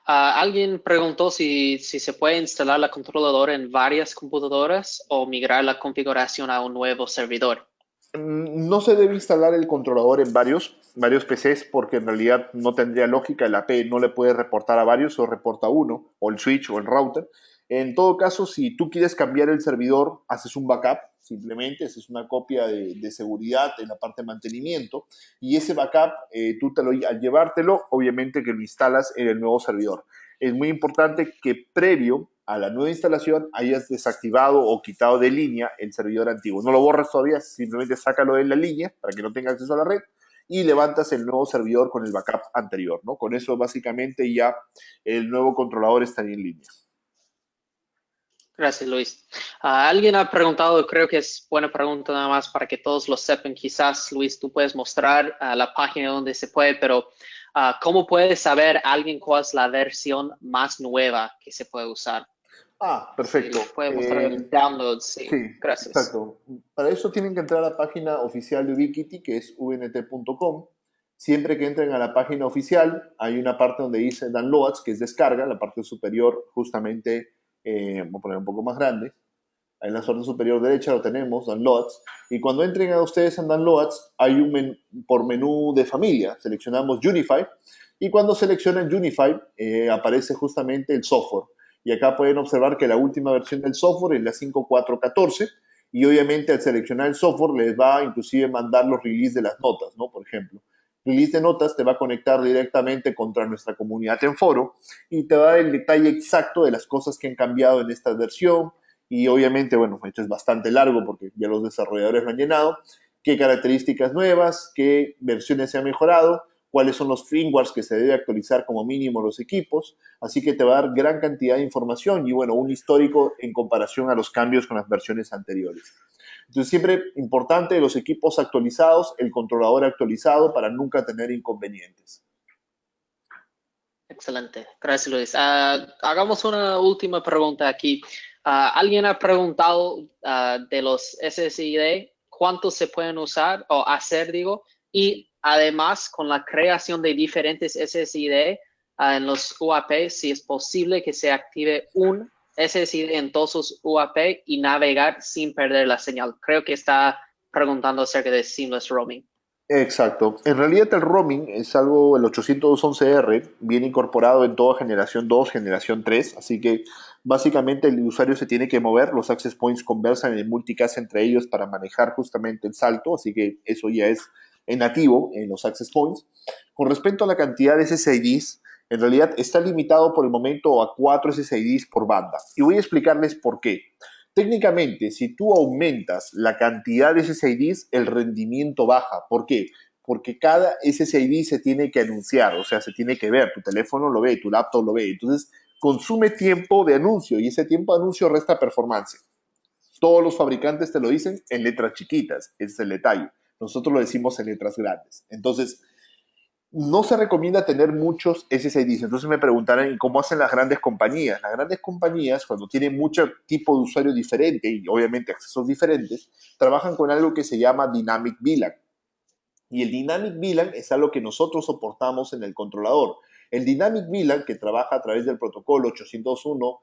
Alguien preguntó si se puede instalar la controladora en varias computadoras o migrar la configuración a un nuevo servidor. No se debe instalar el controlador en varios PCs porque en realidad no tendría lógica. El AP no le puede reportar a varios, o reporta a uno, o el switch o el router. En todo caso, si tú quieres cambiar el servidor, haces un backup, simplemente, haces una copia de seguridad en la parte de mantenimiento y ese backup, al llevártelo, obviamente que lo instalas en el nuevo servidor. Es muy importante que previo a la nueva instalación hayas desactivado o quitado de línea el servidor antiguo. No lo borras todavía, simplemente sácalo de la línea para que no tenga acceso a la red y levantas el nuevo servidor con el backup anterior, ¿no? Con eso básicamente ya el nuevo controlador estaría en línea. Gracias, Luis. Alguien ha preguntado, creo que es buena pregunta nada más para que todos lo sepan. Quizás, Luis, tú puedes mostrar la página donde se puede, pero ¿cómo puede saber alguien cuál es la versión más nueva que se puede usar? Si Perfecto. lo puede mostrar el download, sí. Sí, Gracias. exacto. Para eso tienen que entrar a la página oficial de Ubiquiti, que es unt.com. Siempre que entren a la página oficial, hay una parte donde dice Downloads, que es descarga, la parte superior, justamente, voy a poner un poco más grande. En la zona superior derecha lo tenemos, Downloads. Y cuando entren a ustedes en Downloads, hay un por menú de familia. Seleccionamos Unify. Y cuando seleccionan Unify, aparece justamente el software. Y acá pueden observar que la última versión del software es la 5.4.14. Y obviamente al seleccionar el software les va a inclusive mandar los release de las notas, ¿no? Por ejemplo. Release de notas te va a conectar directamente contra nuestra comunidad en foro y te va a dar el detalle exacto de las cosas que han cambiado en esta versión, y obviamente, bueno, esto es bastante largo porque ya los desarrolladores lo han llenado, qué características nuevas, qué versiones se han mejorado, cuáles son los firmwares que se debe actualizar como mínimo los equipos, así que te va a dar gran cantidad de información y bueno, un histórico en comparación a los cambios con las versiones anteriores. Entonces siempre importante los equipos actualizados, el controlador actualizado para nunca tener inconvenientes. Excelente. Gracias, Luis. Hagamos una última pregunta aquí. Alguien ha preguntado de los SSID, cuántos se pueden usar o hacer, digo, y además con la creación de diferentes SSID en los UAP, si es posible que se active un SSID en todos sus UAP y navegar sin perder la señal. Creo que está preguntando acerca de Seamless Roaming. Exacto. En realidad el roaming es algo, el 811R viene incorporado en toda generación 2, generación 3, así que básicamente el usuario se tiene que mover, los access points conversan en multicast entre ellos para manejar justamente el salto, así que eso ya es en nativo en los access points. Con respecto a la cantidad de SSIDs, en realidad está limitado por el momento a 4 SSIDs por banda, y voy a explicarles por qué. Técnicamente, si tú aumentas la cantidad de SSIDs, el rendimiento baja. ¿Por qué? Porque cada SSID se tiene que anunciar, o sea, se tiene que ver, tu teléfono lo ve, tu laptop lo ve, entonces consume tiempo de anuncio y ese tiempo de anuncio resta performance. Todos los fabricantes te lo dicen en letras chiquitas, ese es el detalle. Nosotros lo decimos en letras grandes. Entonces, no se recomienda tener muchos SSIDs. Entonces me preguntarán, ¿y cómo hacen las grandes compañías? Las grandes compañías, cuando tienen mucho tipo de usuario diferente y obviamente accesos diferentes, trabajan con algo que se llama Dynamic VLAN. Y el Dynamic VLAN es algo que nosotros soportamos en el controlador. El Dynamic VLAN, que trabaja a través del protocolo 801,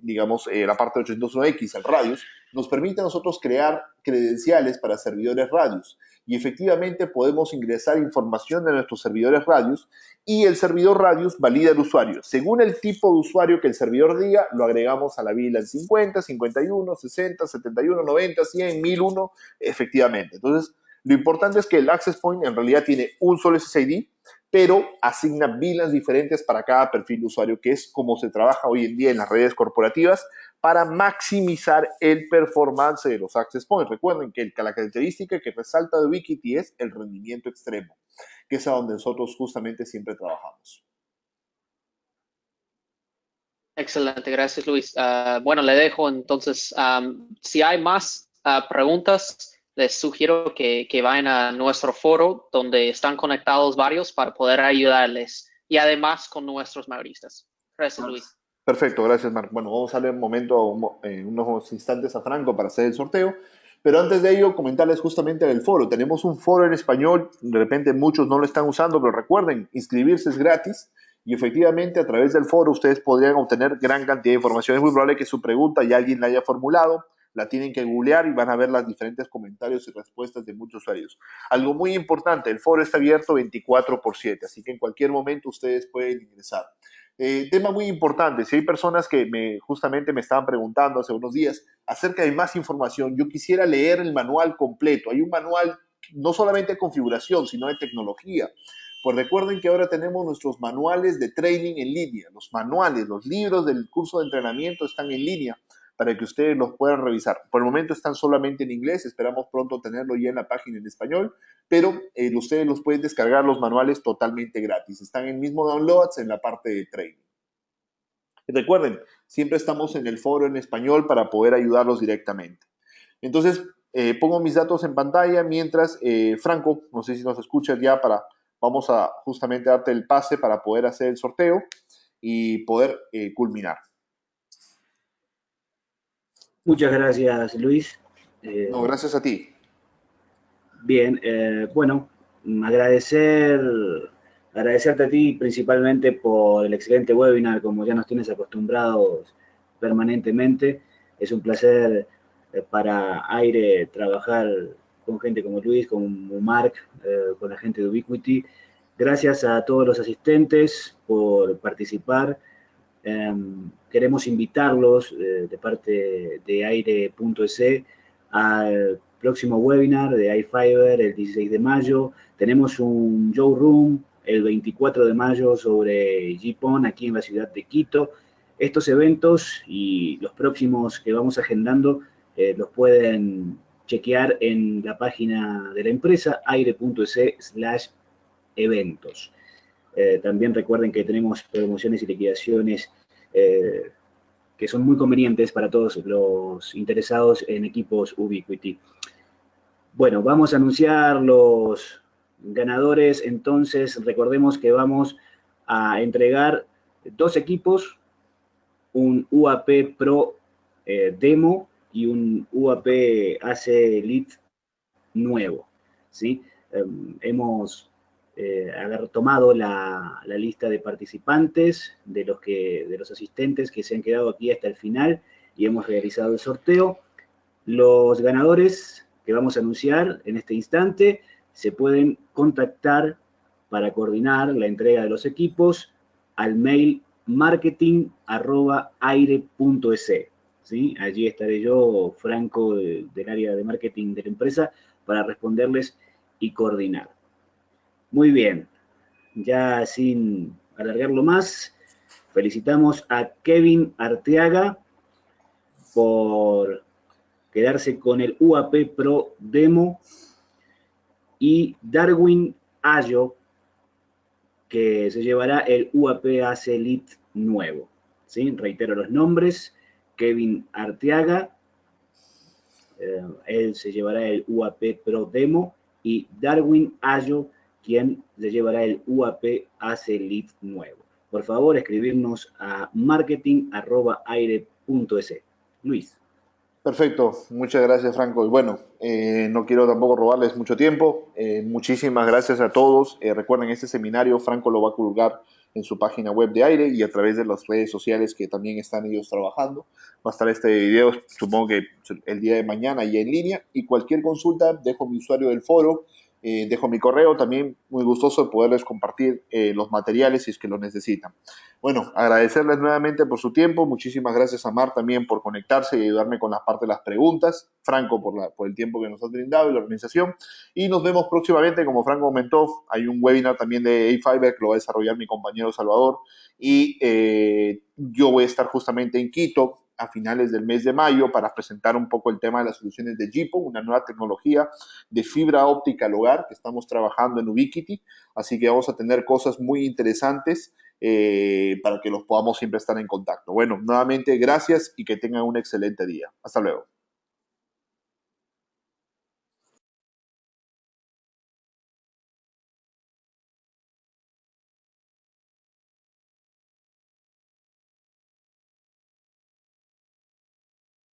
digamos, la parte de 801X, el radius, nos permite a nosotros crear credenciales para servidores radius. Y efectivamente podemos ingresar información de nuestros servidores radius y el servidor radius valida al usuario. Según el tipo de usuario que el servidor diga, lo agregamos a la VLAN 50, 51, 60, 71, 90, 100, 1001, efectivamente. Entonces, lo importante es que el access point en realidad tiene un solo SSID, pero asigna VLANs diferentes para cada perfil de usuario, que es como se trabaja hoy en día en las redes corporativas para maximizar el performance de los access points. Recuerden que la característica que resalta de Ubiquiti es el rendimiento extremo, que es a donde nosotros justamente siempre trabajamos. Excelente, gracias Luis. Bueno, le dejo entonces, si hay más preguntas, les sugiero que vayan a nuestro foro donde están conectados varios para poder ayudarles y además con nuestros mayoristas. Gracias Luis. Perfecto, gracias Marc. Bueno, vamos a darle un momento, en unos instantes a Franco para hacer el sorteo. Pero antes de ello, comentarles justamente del foro. Tenemos un foro en español, de repente muchos no lo están usando, pero recuerden, inscribirse es gratis y efectivamente a través del foro ustedes podrían obtener gran cantidad de información. Es muy probable que su pregunta ya alguien la haya formulado, la tienen que googlear y van a ver los diferentes comentarios y respuestas de muchos usuarios. Algo muy importante, el foro está abierto 24/7, así que en cualquier momento ustedes pueden ingresar. Tema muy importante, si hay personas que justamente me estaban preguntando hace unos días acerca de más información, yo quisiera leer el manual completo. Hay un manual no solamente de configuración, sino de tecnología. Pues recuerden que ahora tenemos nuestros manuales de training en línea. Los manuales, los libros del curso de entrenamiento están en línea para que ustedes los puedan revisar. Por el momento están solamente en inglés, esperamos pronto tenerlo ya en la página en español, pero ustedes los pueden descargar los manuales totalmente gratis. Están en el mismo downloads en la parte de training. Y recuerden, siempre estamos en el foro en español para poder ayudarlos directamente. Entonces, pongo mis datos en pantalla mientras, Franco, no sé si nos escuchas ya vamos a justamente darte el pase para poder hacer el sorteo y poder culminar. Muchas gracias, Luis. No, gracias a ti. Bien, bueno, agradecerte a ti principalmente por el excelente webinar, como ya nos tienes acostumbrados permanentemente. Es un placer para Aire trabajar con gente como Luis, como Mark, con la gente de Ubiquiti. Gracias a todos los asistentes por participar. Queremos invitarlos de parte de aire.es al próximo webinar de iFiber el 16 de mayo. Tenemos un showroom el 24 de mayo sobre GPON aquí en la ciudad de Quito. Estos eventos y los próximos que vamos agendando los pueden chequear en la página de la empresa aire.es/eventos. También recuerden que tenemos promociones y liquidaciones que son muy convenientes para todos los interesados en equipos Ubiquiti. Bueno, vamos a anunciar los ganadores. Entonces, recordemos que vamos a entregar 2 equipos, un UAP Pro Demo y un UAP AC Elite nuevo, ¿sí? Hemos haber tomado la lista de participantes, de los asistentes que se han quedado aquí hasta el final y hemos realizado el sorteo. Los ganadores que vamos a anunciar en este instante se pueden contactar para coordinar la entrega de los equipos al mail marketing@aire.es. ¿Sí? Allí estaré yo, Franco, del área de marketing de la empresa, para responderles y coordinar. Muy bien, ya sin alargarlo más, felicitamos a Kevin Arteaga por quedarse con el UAP Pro Demo y Darwin Ayo, que se llevará el UAP AC Elite nuevo. ¿Sí? Reitero los nombres: Kevin Arteaga, él se llevará el UAP Pro Demo, y Darwin Ayo, quien se llevará el UAP AC Elite nuevo. Por favor, escribirnos a marketing@aire.es. Luis. Perfecto, muchas gracias, Franco. Y bueno, no quiero tampoco robarles mucho tiempo. Muchísimas gracias a todos. Recuerden, este seminario Franco lo va a colgar en su página web de Aire y a través de las redes sociales que también están ellos trabajando. Va a estar este video, supongo que el día de mañana ya en línea. Y cualquier consulta, dejo mi usuario del foro, dejo mi correo. También muy gustoso de poderles compartir los materiales si es que lo necesitan. Bueno, agradecerles nuevamente por su tiempo. Muchísimas gracias a Mar también por conectarse y ayudarme con la parte de las preguntas. Franco por el tiempo que nos has brindado y la organización. Y nos vemos próximamente, como Franco comentó, hay un webinar también de A-Fiber que lo va a desarrollar mi compañero Salvador. Y yo voy a estar justamente en Quito a finales del mes de mayo para presentar un poco el tema de las soluciones de GPON, una nueva tecnología de fibra óptica al hogar que estamos trabajando en Ubiquiti. Así que vamos a tener cosas muy interesantes para que los podamos siempre estar en contacto. Bueno, nuevamente gracias y que tengan un excelente día. Hasta luego.